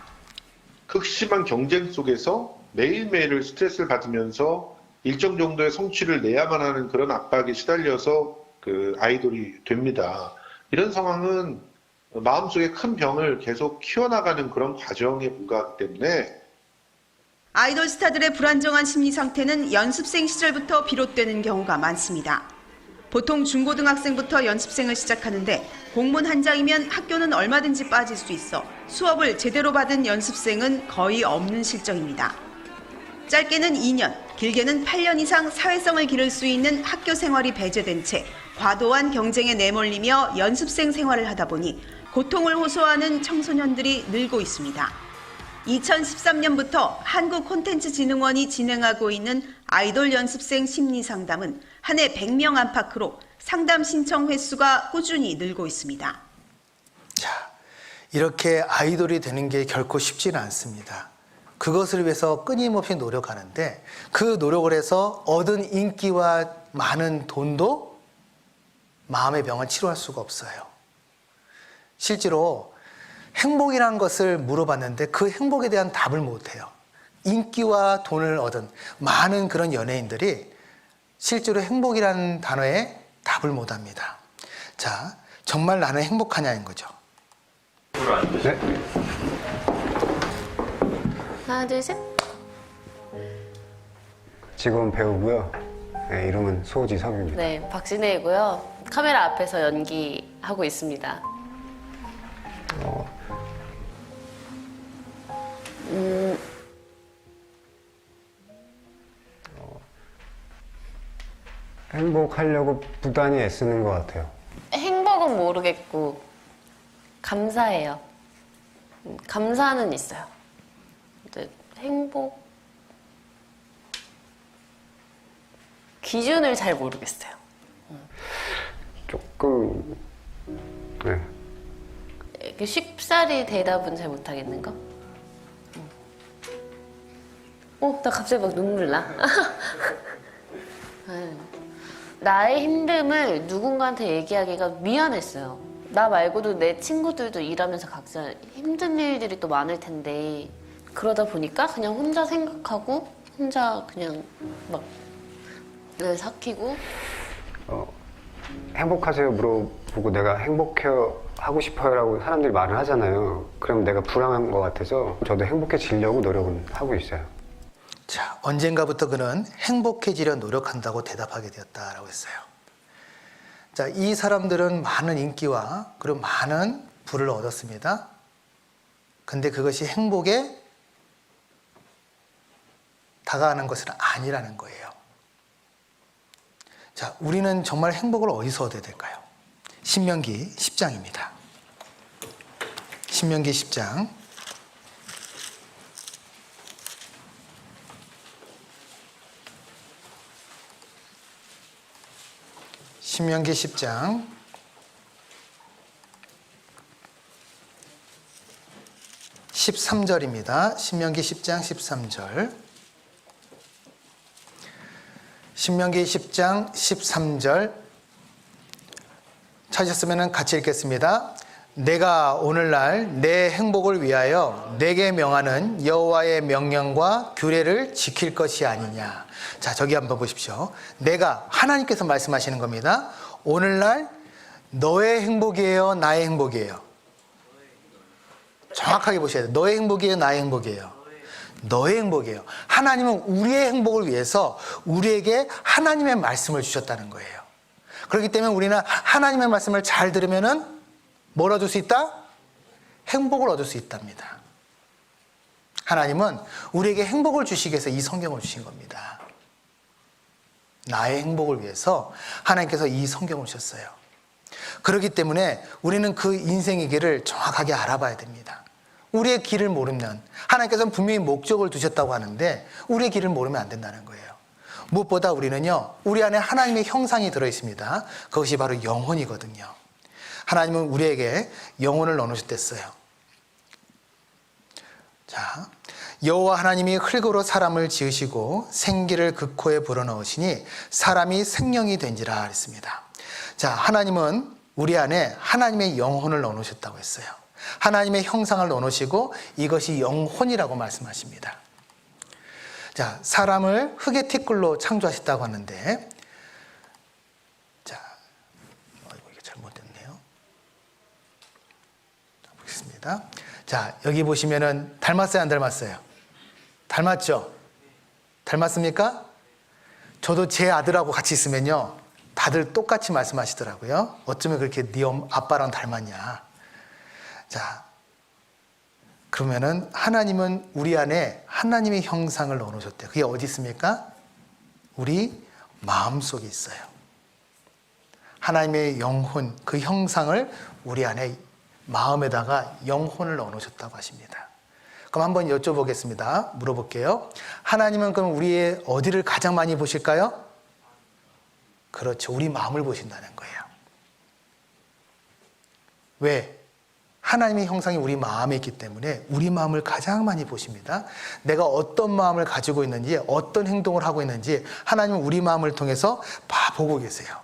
극심한 경쟁 속에서 매일매일 스트레스를 받으면서 일정 정도의 성취를 내야만 하는 그런 압박에 시달려서 그 아이돌이 됩니다. 이런 상황은 마음속에 큰 병을 계속 키워나가는 그런 과정에 불과하기 때문에 아이돌 스타들의 불안정한 심리 상태는 연습생 시절부터 비롯되는 경우가 많습니다. 보통 중고등학생부터 연습생을 시작하는데 공문 한 장이면 학교는 얼마든지 빠질 수 있어 수업을 제대로 받은 연습생은 거의 없는 실정입니다. 짧게는 2년, 길게는 8년 이상 사회성을 기를 수 있는 학교 생활이 배제된 채 과도한 경쟁에 내몰리며 연습생 생활을 하다 보니 고통을 호소하는 청소년들이 늘고 있습니다. 2013년부터 한국콘텐츠진흥원이 진행하고 있는 아이돌 연습생 심리상담은 한 해 100명 안팎으로 상담 신청 횟수가 꾸준히 늘고 있습니다. 자, 이렇게 아이돌이 되는 게 결코 쉽지는 않습니다. 그것을 위해서 끊임없이 노력하는데 그 노력을 해서 얻은 인기와 많은 돈도 마음의 병을 치료할 수가 없어요. 실제로 행복이라는 것을 물어봤는데 그 행복에 대한 답을 못해요. 인기와 돈을 얻은 많은 그런 연예인들이 실제로 행복이라는 단어에 답을 못합니다. 자, 정말 나는 행복하냐는 거죠. 네. 하나, 둘, 셋. 직원 배우고요. 네, 이름은 소지섭입니다. 네, 박진혜이고요. 카메라 앞에서 연기하고 있습니다. 행복하려고 부단히 애쓰는 것 같아요. 행복은 모르겠고 감사해요. 감사는 있어요. 근데 행복 기준을 잘 모르겠어요. 조금 네. 이렇게 쉽사리 대답은 잘 못하겠는 거? 나 갑자기 막 눈물 나. 나의 힘듦을 누군가한테 얘기하기가 미안했어요. 나 말고도 내 친구들도 일하면서 각자 힘든 일들이 또 많을 텐데 그러다 보니까 그냥 혼자 생각하고 혼자 그냥 막 삭히고 행복하세요 물어보고 내가 행복해 하고 싶어요라고 사람들이 말을 하잖아요. 그럼 내가 불안한 것 같아서 저도 행복해지려고 노력은 하고 있어요. 자, 언젠가부터 그는 행복해지려 노력한다고 대답하게 되었다라고 했어요. 자, 이 사람들은 많은 인기와 그리고 많은 부를 얻었습니다. 근데 그것이 행복에 다가가는 것은 아니라는 거예요. 자, 우리는 정말 행복을 어디서 얻어야 될까요? 신명기 10장입니다. 신명기 10장. 신명기 10장 13절입니다. 신명기 10장 13절. 신명기 10장 13절 찾으셨으면 같이 읽겠습니다. 내가 오늘날 내 행복을 위하여 내게 명하는 여호와의 명령과 규례를 지킬 것이 아니냐. 자, 저기 한번 보십시오. 내가, 하나님께서 말씀하시는 겁니다. 오늘날 너의 행복이에요, 나의 행복이에요? 정확하게 보셔야 돼요. 너의 행복이에요, 나의 행복이에요? 너의 행복이에요. 하나님은 우리의 행복을 위해서 우리에게 하나님의 말씀을 주셨다는 거예요. 그렇기 때문에 우리는 하나님의 말씀을 잘 들으면은 뭘 얻을 수 있다? 행복을 얻을 수 있답니다. 하나님은 우리에게 행복을 주시기 위해서 이 성경을 주신 겁니다. 나의 행복을 위해서 하나님께서 이 성경을 주셨어요. 그렇기 때문에 우리는 그 인생의 길을 정확하게 알아봐야 됩니다. 우리의 길을 모르면, 하나님께서는 분명히 목적을 두셨다고 하는데 우리의 길을 모르면 안 된다는 거예요. 무엇보다 우리는요, 우리 안에 하나님의 형상이 들어있습니다. 그것이 바로 영혼이거든요. 하나님은 우리에게 영혼을 넣어주셨댔어요. 자, 여호와 하나님이 흙으로 사람을 지으시고 생기를 그 코에 불어넣으시니 사람이 생명이 된지라 했습니다. 자, 하나님은 우리 안에 하나님의 영혼을 넣어놓으셨다고 했어요. 하나님의 형상을 넣으시고 이것이 영혼이라고 말씀하십니다. 자, 사람을 흙의 티끌로 창조하셨다고 하는데, 자, 이게 잘못됐네요. 보겠습니다. 자, 여기 보시면은 닮았어요, 안 닮았어요? 닮았죠? 닮았습니까? 저도 제 아들하고 같이 있으면요, 다들 똑같이 말씀하시더라고요. 어쩌면 그렇게 네 아빠랑 닮았냐. 자, 그러면은 하나님은 우리 안에 하나님의 형상을 넣어놓으셨대요. 그게 어디 있습니까? 우리 마음속에 있어요. 하나님의 영혼, 그 형상을 우리 안에 마음에다가 영혼을 넣어놓으셨다고 하십니다. 그럼 한번 여쭤보겠습니다. 물어볼게요. 하나님은 그럼 우리의 어디를 가장 많이 보실까요? 그렇죠. 우리 마음을 보신다는 거예요. 왜? 하나님의 형상이 우리 마음에 있기 때문에 우리 마음을 가장 많이 보십니다. 내가 어떤 마음을 가지고 있는지, 어떤 행동을 하고 있는지 하나님은 우리 마음을 통해서 보고 계세요.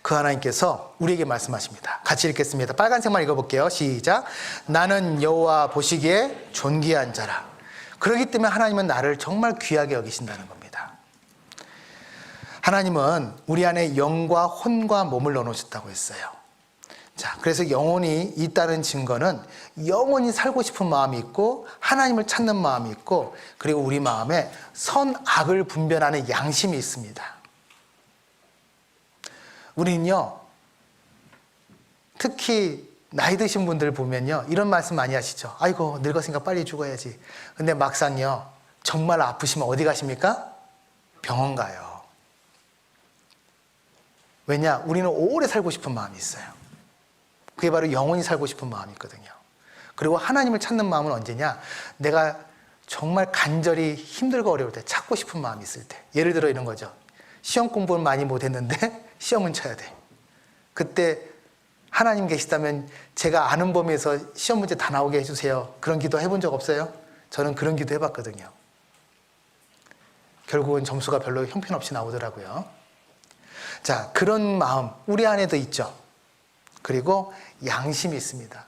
그 하나님께서 우리에게 말씀하십니다. 같이 읽겠습니다. 빨간색만 읽어볼게요. 시작. 나는 여호와 보시기에 존귀한 자라. 그렇기 때문에 하나님은 나를 정말 귀하게 여기신다는 겁니다. 하나님은 우리 안에 영과 혼과 몸을 넣어놓으셨다고 했어요. 자, 그래서 영혼이 있다는 증거는 영원히 살고 싶은 마음이 있고 하나님을 찾는 마음이 있고 그리고 우리 마음에 선악을 분별하는 양심이 있습니다. 우리는요, 특히 나이 드신 분들 보면요, 이런 말씀 많이 하시죠. 아이고, 늙었으니까 빨리 죽어야지. 근데 막상요, 정말 아프시면 어디 가십니까? 병원 가요. 왜냐? 우리는 오래 살고 싶은 마음이 있어요. 그게 바로 영원히 살고 싶은 마음이 있거든요. 그리고 하나님을 찾는 마음은 언제냐? 내가 정말 간절히 힘들고 어려울 때, 찾고 싶은 마음이 있을 때. 예를 들어 이런 거죠. 시험 공부는 많이 못했는데 시험은 쳐야 돼. 그때 하나님 계시다면 제가 아는 범위에서 시험 문제 다 나오게 해주세요. 그런 기도 해본 적 없어요? 저는 그런 기도 해봤거든요. 결국은 점수가 별로 형편없이 나오더라고요. 자, 그런 마음 우리 안에도 있죠. 그리고 양심이 있습니다.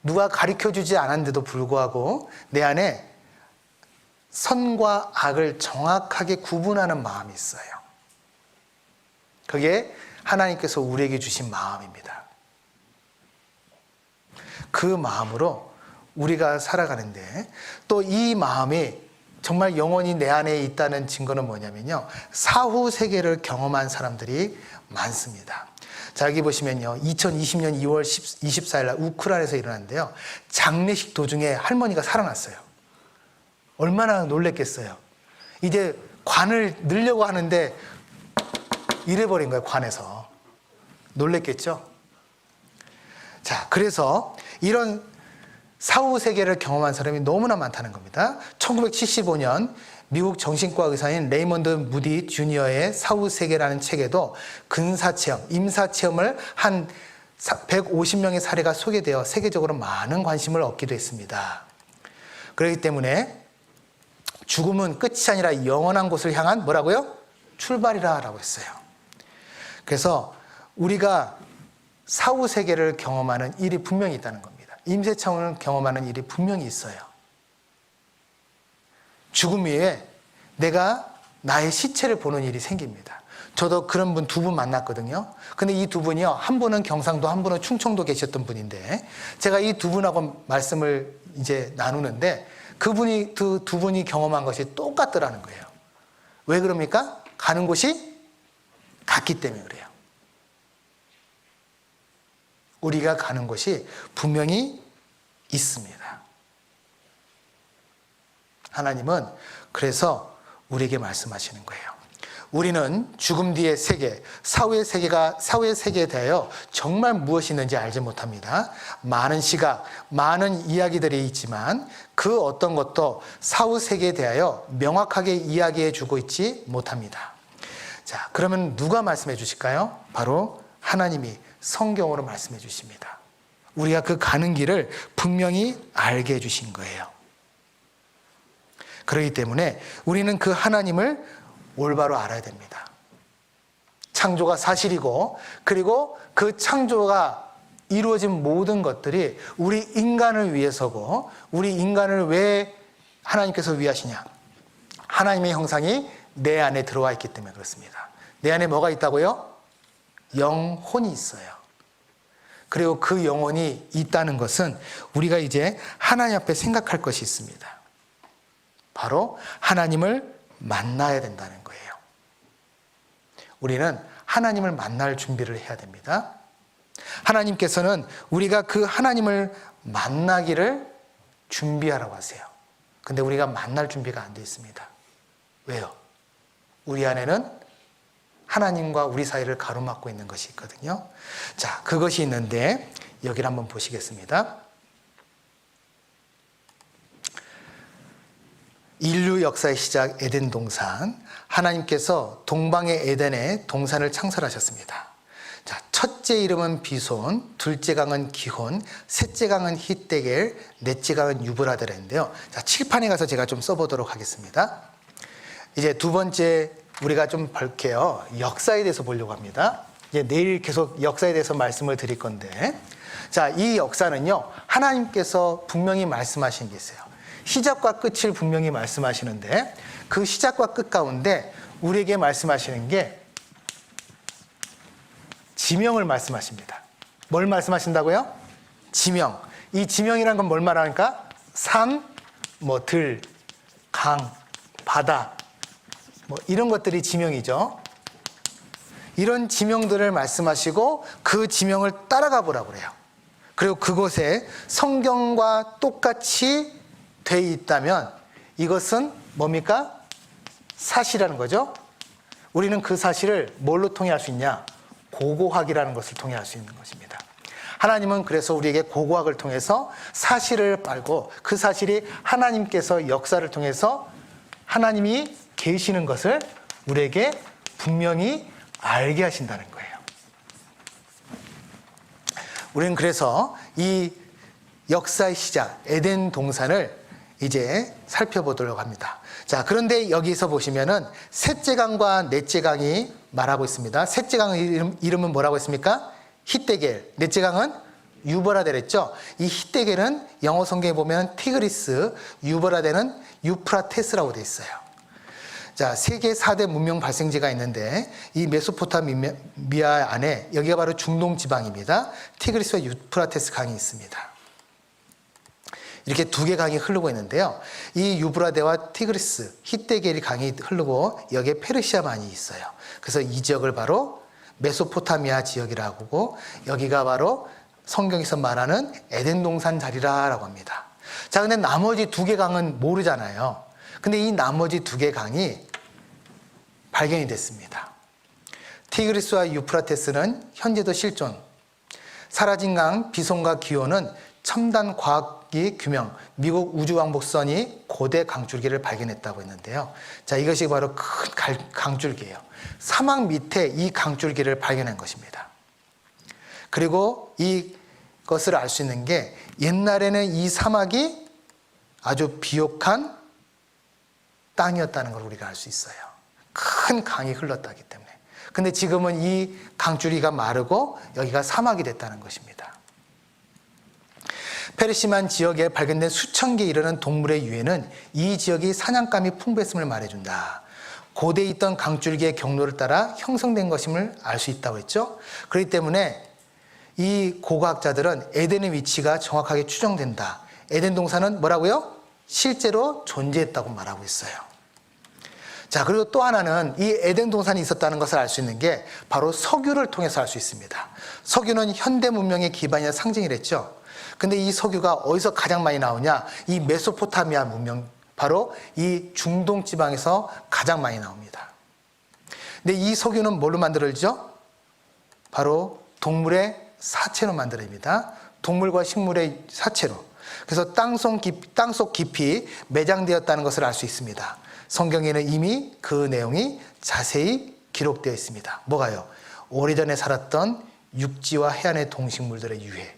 누가 가르쳐주지 않았는데도 불구하고 내 안에 선과 악을 정확하게 구분하는 마음이 있어요. 그게 하나님께서 우리에게 주신 마음입니다. 그 마음으로 우리가 살아가는데 또 이 마음이 정말 영원히 내 안에 있다는 증거는 뭐냐면요. 사후 세계를 경험한 사람들이 많습니다. 자, 여기 보시면요. 2020년 2월 24일 날 우크라이나에서 일어났는데요. 장례식 도중에 할머니가 살아났어요. 얼마나 놀랬겠어요. 이제 관을 넣으려고 하는데 이래버린 거예요. 관에서. 놀랬겠죠? 자, 그래서 이런 사후 세계를 경험한 사람이 너무나 많다는 겁니다. 1975년 미국 정신과 의사인 레이먼드 무디 주니어의 사후 세계라는 책에도 근사체험, 임사체험을 한 150명의 사례가 소개되어 세계적으로 많은 관심을 얻기도 했습니다. 그렇기 때문에 죽음은 끝이 아니라 영원한 곳을 향한 뭐라고요? 출발이라 라고 했어요. 그래서 우리가 사후 세계를 경험하는 일이 분명히 있다는 겁니다. 임세차원을 경험하는 일이 분명히 있어요. 죽음 위에 내가 나의 시체를 보는 일이 생깁니다. 저도 그런 분 두 분 만났거든요. 근데 이 두 분이요, 한 분은 경상도, 한 분은 충청도 계셨던 분인데 제가 이 두 분하고 말씀을 이제 나누는데 그분이 두 분이 경험한 것이 똑같더라는 거예요. 왜 그럽니까? 가는 곳이 같기 때문에 그래요. 우리가 가는 곳이 분명히 있습니다. 하나님은 그래서 우리에게 말씀하시는 거예요. 우리는 죽음 뒤의 세계, 사후의 세계에 대하여 정말 무엇이 있는지 알지 못합니다. 많은 시각, 많은 이야기들이 있지만 그 어떤 것도 사후 세계에 대하여 명확하게 이야기해 주고 있지 못합니다. 자, 그러면 누가 말씀해 주실까요? 바로 하나님이 성경으로 말씀해 주십니다. 우리가 그 가는 길을 분명히 알게 해주신 거예요. 그렇기 때문에 우리는 그 하나님을 올바로 알아야 됩니다. 창조가 사실이고 그리고 그 창조가 이루어진 모든 것들이 우리 인간을 위해서고, 우리 인간을 왜 하나님께서 위하시냐? 하나님의 형상이 내 안에 들어와 있기 때문에 그렇습니다. 내 안에 뭐가 있다고요? 영혼이 있어요. 그리고 그 영혼이 있다는 것은 우리가 이제 하나님 앞에 생각할 것이 있습니다. 바로 하나님을 만나야 된다는 거예요. 우리는 하나님을 만날 준비를 해야 됩니다. 하나님께서는 우리가 그 하나님을 만나기를 준비하라고 하세요. 근데 우리가 만날 준비가 안 돼 있습니다. 왜요? 우리 안에는 하나님과 우리 사이를 가로막고 있는 것이 있거든요. 자, 그것이 있는데 여기를 한번 보시겠습니다. 인류 역사의 시작 에덴 동산. 하나님께서 동방의 에덴에 동산을 창설하셨습니다. 자, 첫째 이름은 비손, 둘째 강은 기혼, 셋째 강은 히데겔, 넷째 강은 유브라데인데요. 자, 칠판에 가서 제가 좀 써보도록 하겠습니다. 이제 두 번째 우리가 좀 볼게요. 역사에 대해서 보려고 합니다. 이제 내일 계속 역사에 대해서 말씀을 드릴 건데, 자, 이 역사는요, 하나님께서 분명히 말씀하신 게 있어요. 시작과 끝을 분명히 말씀하시는데, 그 시작과 끝 가운데 우리에게 말씀하시는 게 지명을 말씀하십니다. 뭘 말씀하신다고요? 지명. 이 지명이란 건 뭘 말하니까? 산, 뭐 들, 강, 바다, 뭐 이런 것들이 지명이죠. 이런 지명들을 말씀하시고 그 지명을 따라가 보라고 그래요. 그리고 그곳에 성경과 똑같이 돼 있다면 이것은 뭡니까? 사실이라는 거죠. 우리는 그 사실을 뭘로 통해 할 수 있냐? 고고학이라는 것을 통해 할 수 있는 것입니다. 하나님은 그래서 우리에게 고고학을 통해서 사실을 빨고, 그 사실이 하나님께서 역사를 통해서 하나님이 계시는 것을 우리에게 분명히 알게 하신다는 거예요. 우리는 그래서 이 역사의 시작 에덴 동산을 이제 살펴보도록 합니다. 자, 그런데 여기서 보시면은 셋째 강과 넷째 강이 말하고 있습니다. 셋째 강의 이름은 뭐라고 했습니까? 히데겔. 넷째 강은 유브라데랬죠. 이 히데겔은 영어 성경에 보면 티그리스, 유브라데는 유프라테스라고 되어 있어요. 자, 세계 4대 문명 발생지가 있는데 이 메소포타미아 안에 여기가 바로 중동 지방입니다. 티그리스와 유프라테스 강이 있습니다. 이렇게 두 개 강이 흐르고 있는데요. 이 유브라데와 티그리스, 히데겔이 강이 흐르고 여기에 페르시아만이 있어요. 그래서 이 지역을 바로 메소포타미아 지역이라고 하고, 여기가 바로 성경에서 말하는 에덴 동산 자리라고 합니다. 자, 근데 나머지 두 개 강은 모르잖아요. 근데 이 나머지 두 개 강이 발견이 됐습니다. 티그리스와 유프라테스는 현재도 실존. 사라진 강 비손과 기온은 첨단 과학기 규명, 미국 우주왕복선이 고대 강줄기를 발견했다고 했는데요. 자, 이것이 바로 큰 강줄기예요. 사막 밑에 이 강줄기를 발견한 것입니다. 그리고 이것을 알 수 있는 게, 옛날에는 이 사막이 아주 비옥한 땅이었다는 걸 우리가 알 수 있어요. 큰 강이 흘렀다기 때문에. 근데 지금은 이 강줄기가 마르고 여기가 사막이 됐다는 것입니다. 페르시만 지역에 발견된 수천 개 이르는 동물의 유해는 이 지역이 사냥감이 풍부했음을 말해준다. 고대에 있던 강줄기의 경로를 따라 형성된 것임을 알 수 있다고 했죠. 그렇기 때문에 이 고고학자들은 에덴의 위치가 정확하게 추정된다. 에덴 동산은 뭐라고요? 실제로 존재했다고 말하고 있어요. 자, 그리고 또 하나는 이 에덴 동산이 있었다는 것을 알 수 있는 게 바로 석유를 통해서 알 수 있습니다. 석유는 현대 문명의 기반이나 상징이랬죠. 근데 이 석유가 어디서 가장 많이 나오냐? 이 메소포타미아 문명, 바로 이 중동 지방에서 가장 많이 나옵니다. 근데 이 석유는 뭘로 만들어지죠? 바로 동물의 사체로 만들어집니다. 동물과 식물의 사체로. 그래서 땅속 깊이 매장되었다는 것을 알 수 있습니다. 성경에는 이미 그 내용이 자세히 기록되어 있습니다. 뭐가요? 오래전에 살았던 육지와 해안의 동식물들의 유해.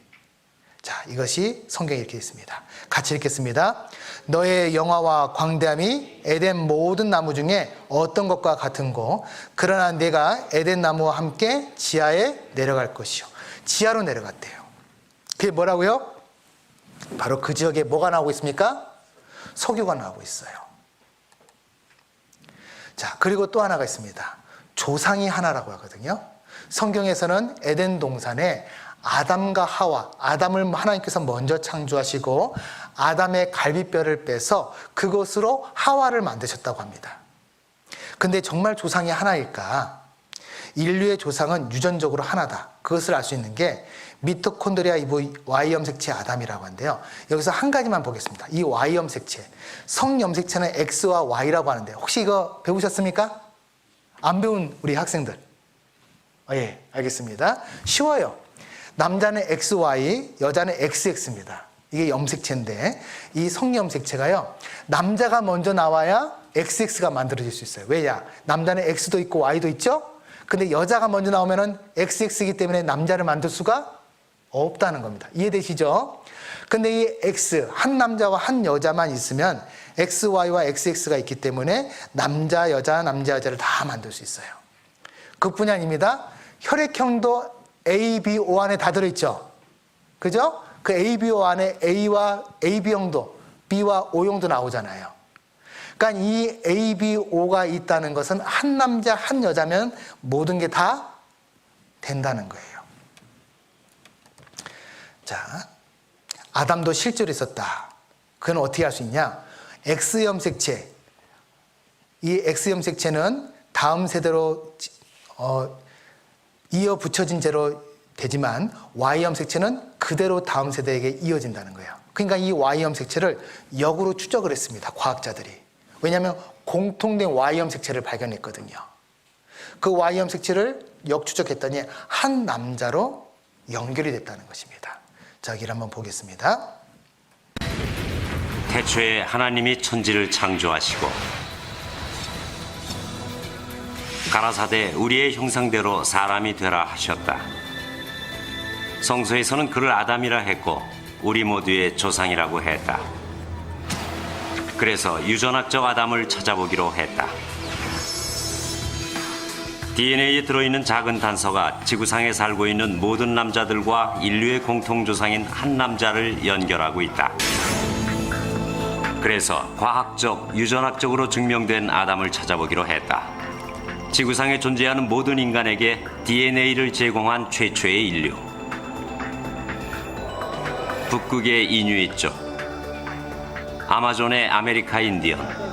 자, 이것이 성경에 이렇게 있습니다. 같이 읽겠습니다. 너의 영화와 광대함이 에덴 모든 나무 중에 어떤 것과 같은고, 그러나 내가 에덴 나무와 함께 지하에 내려갈 것이요. 지하로 내려갔대요. 그게 뭐라고요? 바로 그 지역에 뭐가 나오고 있습니까? 석유가 나오고 있어요. 자, 그리고 또 하나가 있습니다. 조상이 하나라고 하거든요. 성경에서는 에덴 동산에 아담과 하와, 아담을 하나님께서 먼저 창조하시고 아담의 갈비뼈를 빼서 그것으로 하와를 만드셨다고 합니다. 근데 정말 조상이 하나일까? 인류의 조상은 유전적으로 하나다. 그것을 알 수 있는 게 미토콘드리아 Y염색체 아담이라고 하는데요. 여기서 한 가지만 보겠습니다. 이 Y염색체, 성염색체는 X와 Y라고 하는데 혹시 이거 배우셨습니까? 안 배운 우리 학생들. 예, 알겠습니다. 쉬워요. 남자는 XY, 여자는 XX입니다. 이게 염색체인데 이 성염색체가요. 남자가 먼저 나와야 XX가 만들어질 수 있어요. 왜냐? 남자는 X도 있고 Y도 있죠? 근데 여자가 먼저 나오면은 XX이기 때문에 남자를 만들 수가 없다는 겁니다. 이해되시죠? 근데 이 X, 한 남자와 한 여자만 있으면 XY와 XX가 있기 때문에 남자, 여자를 다 만들 수 있어요. 그뿐이 아닙니다. 혈액형도 A, B, O 안에 다 들어있죠? 그죠? 그 A, B, O 안에 A와 AB형도, B와 O형도 나오잖아요. 그러니까 이 A, B, O가 있다는 것은 한 남자, 한 여자면 모든 게 다 된다는 거예요. 자, 아담도 실제로 있었다. 그건 어떻게 할 수 있냐? X염색체. 이 X염색체는 다음 세대로 이어 붙여진 채로 되지만 Y염색체는 그대로 다음 세대에게 이어진다는 거예요. 그러니까 이 Y염색체를 역으로 추적을 했습니다. 과학자들이. 왜냐하면 공통된 Y염색체를 발견했거든요. 그 Y염색체를 역추적했더니 한 남자로 연결이 됐다는 것입니다. 자, 여기를 한번 보겠습니다. 태초에 하나님이 천지를 창조하시고 가라사대 우리의 형상대로 사람이 되라 하셨다. 성서에서는 그를 아담이라 했고 우리 모두의 조상이라고 했다. 그래서 유전학적 아담을 찾아보기로 했다. DNA에 들어있는 작은 단서가 지구상에 살고 있는 모든 남자들과 인류의 공통조상인 한 남자를 연결하고 있다. 그래서 과학적, 유전학적으로 증명된 아담을 찾아보기로 했다. 지구상에 존재하는 모든 인간에게 DNA를 제공한 최초의 인류. 북극의 이누이족, 아마존의 아메리카 인디언,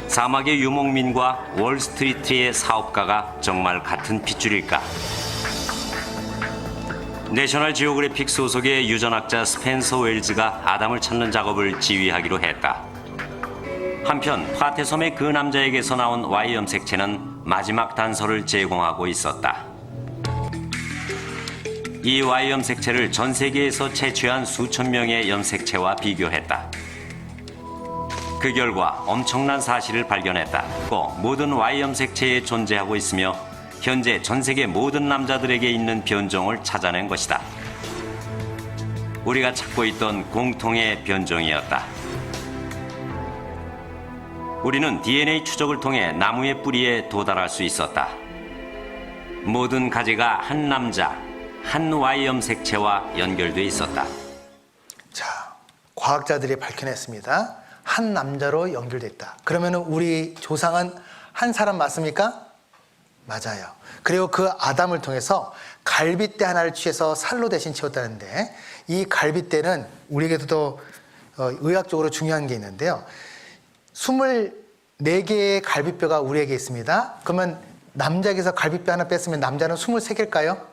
사막의 유목민과 월스트리트의 사업가가 정말 같은 핏줄일까? 내셔널 지오그래픽 소속의 유전학자 스펜서 웰즈가 아담을 찾는 작업을 지휘하기로 했다. 한편 파테섬의 그 남자에게서 나온 Y염색체는 마지막 단서를 제공하고 있었다. 이 Y염색체를 전 세계에서 채취한 수천 명의 염색체와 비교했다. 그 결과 엄청난 사실을 발견했다. 꼭 모든 Y염색체에 존재하고 있으며 현재 전 세계 모든 남자들에게 있는 변종을 찾아낸 것이다. 우리가 찾고 있던 공통의 변종이었다. 우리는 DNA 추적을 통해 나무의 뿌리에 도달할 수 있었다. 모든 가지가 한 남자, 한 Y염색체와 연결돼 있었다. 자, 과학자들이 밝혀냈습니다. 한 남자로 연결됐다. 그러면 우리 조상은 한 사람 맞습니까? 맞아요. 그리고 그 아담을 통해서 갈빗대 하나를 취해서 살로 대신 채웠다는데 이 갈빗대는 우리에게도 의학적으로 중요한 게 있는데요. 24개의 갈비뼈가 우리에게 있습니다. 그러면 남자에게서 갈비뼈 하나 뺐으면 남자는 23개일까요?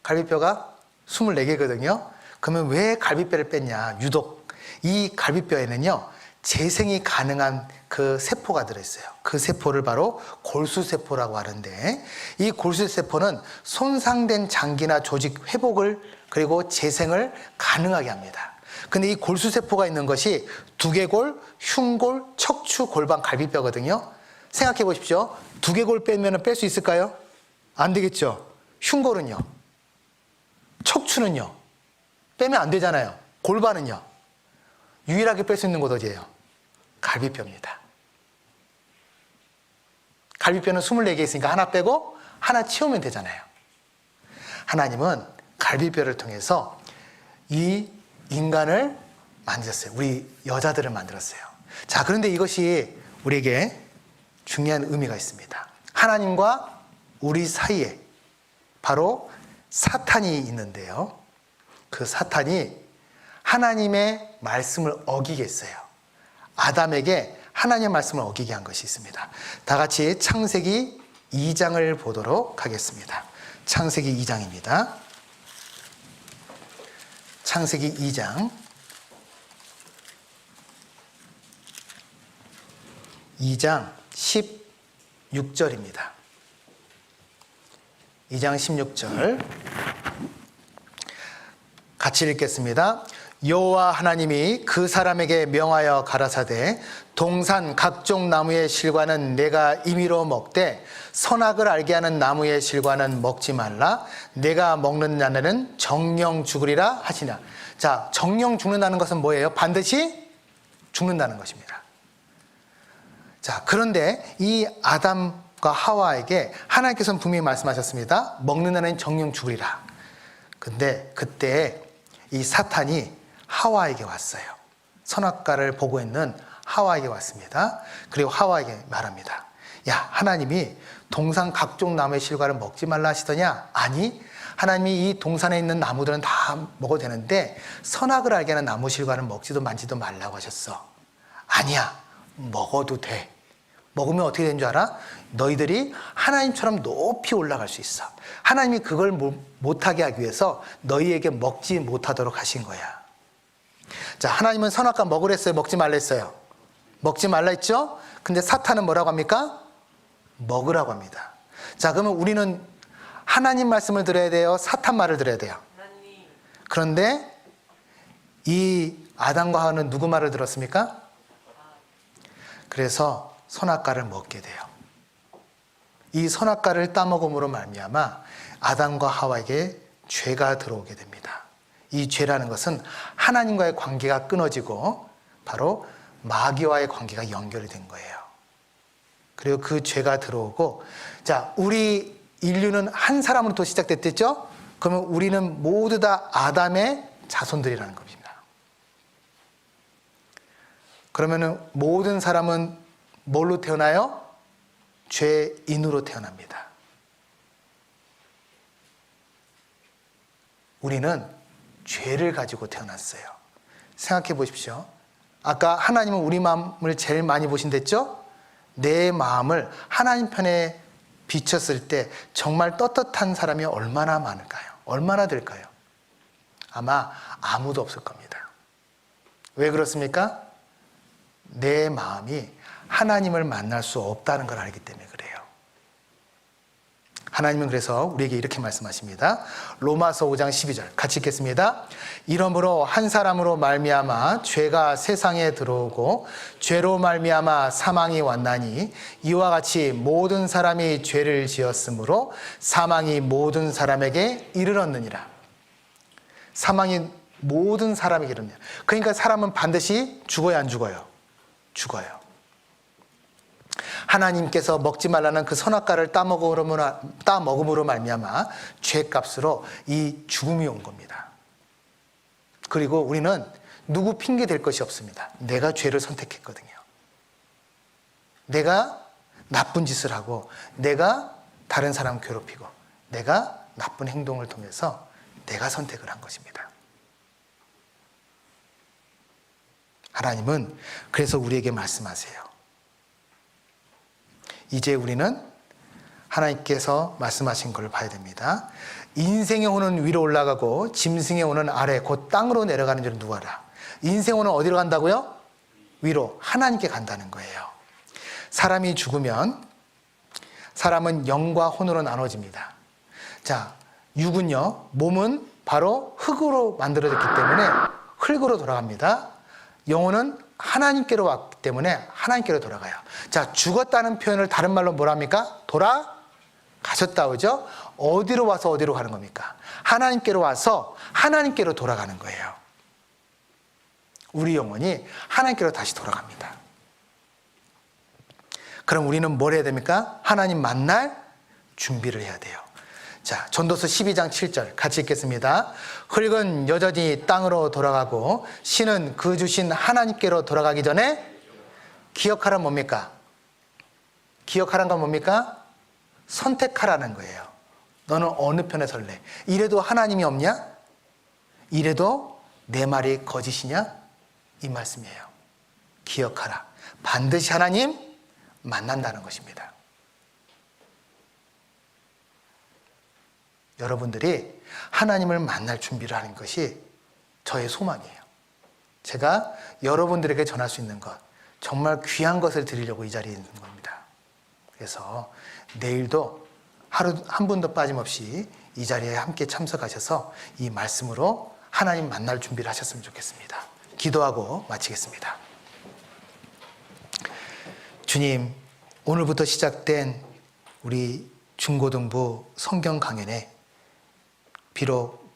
갈비뼈가 24개거든요. 그러면 왜 갈비뼈를 뺐냐? 유독 이 갈비뼈에는요, 재생이 가능한 그 세포가 들어있어요. 그 세포를 바로 골수세포라고 하는데 이 골수세포는 손상된 장기나 조직 회복을 그리고 재생을 가능하게 합니다. 근데 이 골수세포가 있는 것이 두개골, 흉골, 척추, 골반, 갈비뼈거든요. 생각해 보십시오. 두개골 빼면 뺄 수 있을까요? 안 되겠죠. 흉골은요? 척추는요? 빼면 안 되잖아요. 골반은요? 유일하게 뺄 수 있는 곳 어디예요? 갈비뼈입니다. 갈비뼈는 24개 있으니까 하나 빼고 하나 치우면 되잖아요. 하나님은 갈비뼈를 통해서 이 인간을 만들었어요. 우리 여자들을 만들었어요. 자, 그런데 이것이 우리에게 중요한 의미가 있습니다. 하나님과 우리 사이에 바로 사탄이 있는데요. 그 사탄이 하나님의 말씀을 어기게 했어요. 아담에게 하나님의 말씀을 어기게 한 것이 있습니다. 다 같이 창세기 2장을 보도록 하겠습니다. 창세기 2장입니다. 창세기 2장 16절입니다. 2장 16절 같이 읽겠습니다. 여호와 하나님이 그 사람에게 명하여 가라사대 동산 각종 나무의 실과는 내가 임의로 먹되 선악을 알게 하는 나무의 실과는 먹지 말라. 내가 먹는 자는 정령 죽으리라 하시냐. 자, 정령 죽는다는 것은 뭐예요? 반드시 죽는다는 것입니다. 자, 그런데 이 아담과 하와에게 하나님께서는 분명히 말씀하셨습니다. 먹는 자는 정령 죽으리라. 근데 그때 이 사탄이 하와에게 왔어요. 선악과를 보고 있는 하와에게 왔습니다. 그리고 하와에게 말합니다. 야, 하나님이 동산 각종 나무의 실과를 먹지 말라 하시더냐? 아니, 하나님이 이 동산에 있는 나무들은 다 먹어도 되는데 선악을 알게 하는 나무 실과는 먹지도 만지도 말라고 하셨어. 아니야, 먹어도 돼. 먹으면 어떻게 되는 줄 알아? 너희들이 하나님처럼 높이 올라갈 수 있어. 하나님이 그걸 못하게 하기 위해서 너희에게 먹지 못하도록 하신 거야. 자, 하나님은 선악과 먹으랬어요? 먹지 말랬어요? 먹지 말라 했죠? 근데 사탄은 뭐라고 합니까? 먹으라고 합니다. 자, 그러면 우리는 하나님 말씀을 들어야 돼요? 사탄 말을 들어야 돼요? 그런데 이 아담과 하와는 누구 말을 들었습니까? 그래서 선악과를 먹게 돼요. 이 선악과를 따먹음으로 말미암아 아담과 하와에게 죄가 들어오게 됩니다. 이 죄라는 것은 하나님과의 관계가 끊어지고 바로 마귀와의 관계가 연결이 된 거예요. 그리고 그 죄가 들어오고, 자, 우리 인류는 한 사람으로부터 시작됐겠죠? 그러면 우리는 모두 다 아담의 자손들이라는 겁니다. 그러면은 모든 사람은 뭘로 태어나요? 죄인으로 태어납니다. 우리는 죄를 가지고 태어났어요. 생각해 보십시오. 아까 하나님은 우리 마음을 제일 많이 보신댔죠? 내 마음을 하나님 편에 비쳤을 때 정말 떳떳한 사람이 얼마나 많을까요? 얼마나 될까요? 아마 아무도 없을 겁니다. 왜 그렇습니까? 내 마음이 하나님을 만날 수 없다는 걸 알기 때문에 그래요. 하나님은 그래서 우리에게 이렇게 말씀하십니다. 로마서 5장 12절 같이 읽겠습니다. 이러므로 한 사람으로 말미암아 죄가 세상에 들어오고 죄로 말미암아 사망이 왔나니 이와 같이 모든 사람이 죄를 지었으므로 사망이 모든 사람에게 이르렀느니라. 사망이 모든 사람에게 이르느니라. 그러니까 사람은 반드시 죽어야 안 죽어요? 죽어요. 하나님께서 먹지 말라는 그 선악과를 따먹음으로 말미암아 죄값으로 이 죽음이 온 겁니다. 그리고 우리는 누구 핑계 댈 것이 없습니다. 내가 죄를 선택했거든요. 내가 나쁜 짓을 하고 내가 다른 사람 괴롭히고 내가 나쁜 행동을 통해서 내가 선택을 한 것입니다. 하나님은 그래서 우리에게 말씀하세요. 이제 우리는 하나님께서 말씀하신 걸 봐야 됩니다. 인생의 혼은 위로 올라가고 짐승의 혼은 아래 곧 땅으로 내려가는 줄은 누가 알아? 인생의 혼은 어디로 간다고요? 위로, 하나님께 간다는 거예요. 사람이 죽으면 사람은 영과 혼으로 나눠집니다. 자, 육은요, 몸은 바로 흙으로 만들어졌기 때문에 흙으로 돌아갑니다. 영혼은 하나님께로 왔기 때문에 하나님께로 돌아가요. 자, 죽었다는 표현을 다른 말로 뭐라 합니까? 돌아가셨다 그죠? 어디로 와서 어디로 가는 겁니까? 하나님께로 와서 하나님께로 돌아가는 거예요. 우리 영혼이 하나님께로 다시 돌아갑니다. 그럼 우리는 뭘 해야 됩니까? 하나님 만날 준비를 해야 돼요. 자, 전도서 12장 7절 같이 읽겠습니다. 흙은 여전히 땅으로 돌아가고 신은 그 주신 하나님께로 돌아가기 전에 기억하란 뭡니까? 기억하란 건 뭡니까? 선택하라는 거예요. 너는 어느 편에 설래? 이래도 하나님이 없냐? 이래도 내 말이 거짓이냐? 이 말씀이에요. 기억하라. 반드시 하나님 만난다는 것입니다. 여러분들이 하나님을 만날 준비를 하는 것이 저의 소망이에요. 제가 여러분들에게 전할 수 있는 것, 정말 귀한 것을 드리려고 이 자리에 있는 겁니다. 그래서 내일도 하루 한 분도 빠짐없이 이 자리에 함께 참석하셔서 이 말씀으로 하나님 만날 준비를 하셨으면 좋겠습니다. 기도하고 마치겠습니다. 주님, 오늘부터 시작된 우리 중고등부 성경 강연에 비록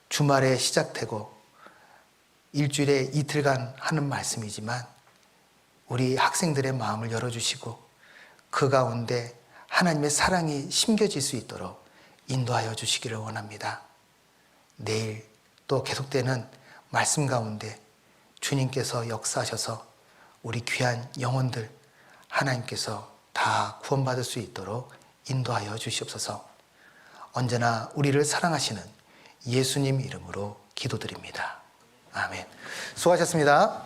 주말에 시작되고 일주일에 이틀간 하는 말씀이지만 우리 학생들의 마음을 열어주시고 그 가운데 하나님의 사랑이 심겨질 수 있도록 인도하여 주시기를 원합니다. 내일 또 계속되는 말씀 가운데 주님께서 역사하셔서 우리 귀한 영혼들 하나님께서 다 구원받을 수 있도록 인도하여 주시옵소서. 언제나 우리를 사랑하시는 예수님 이름으로 기도드립니다. 아멘. 수고하셨습니다.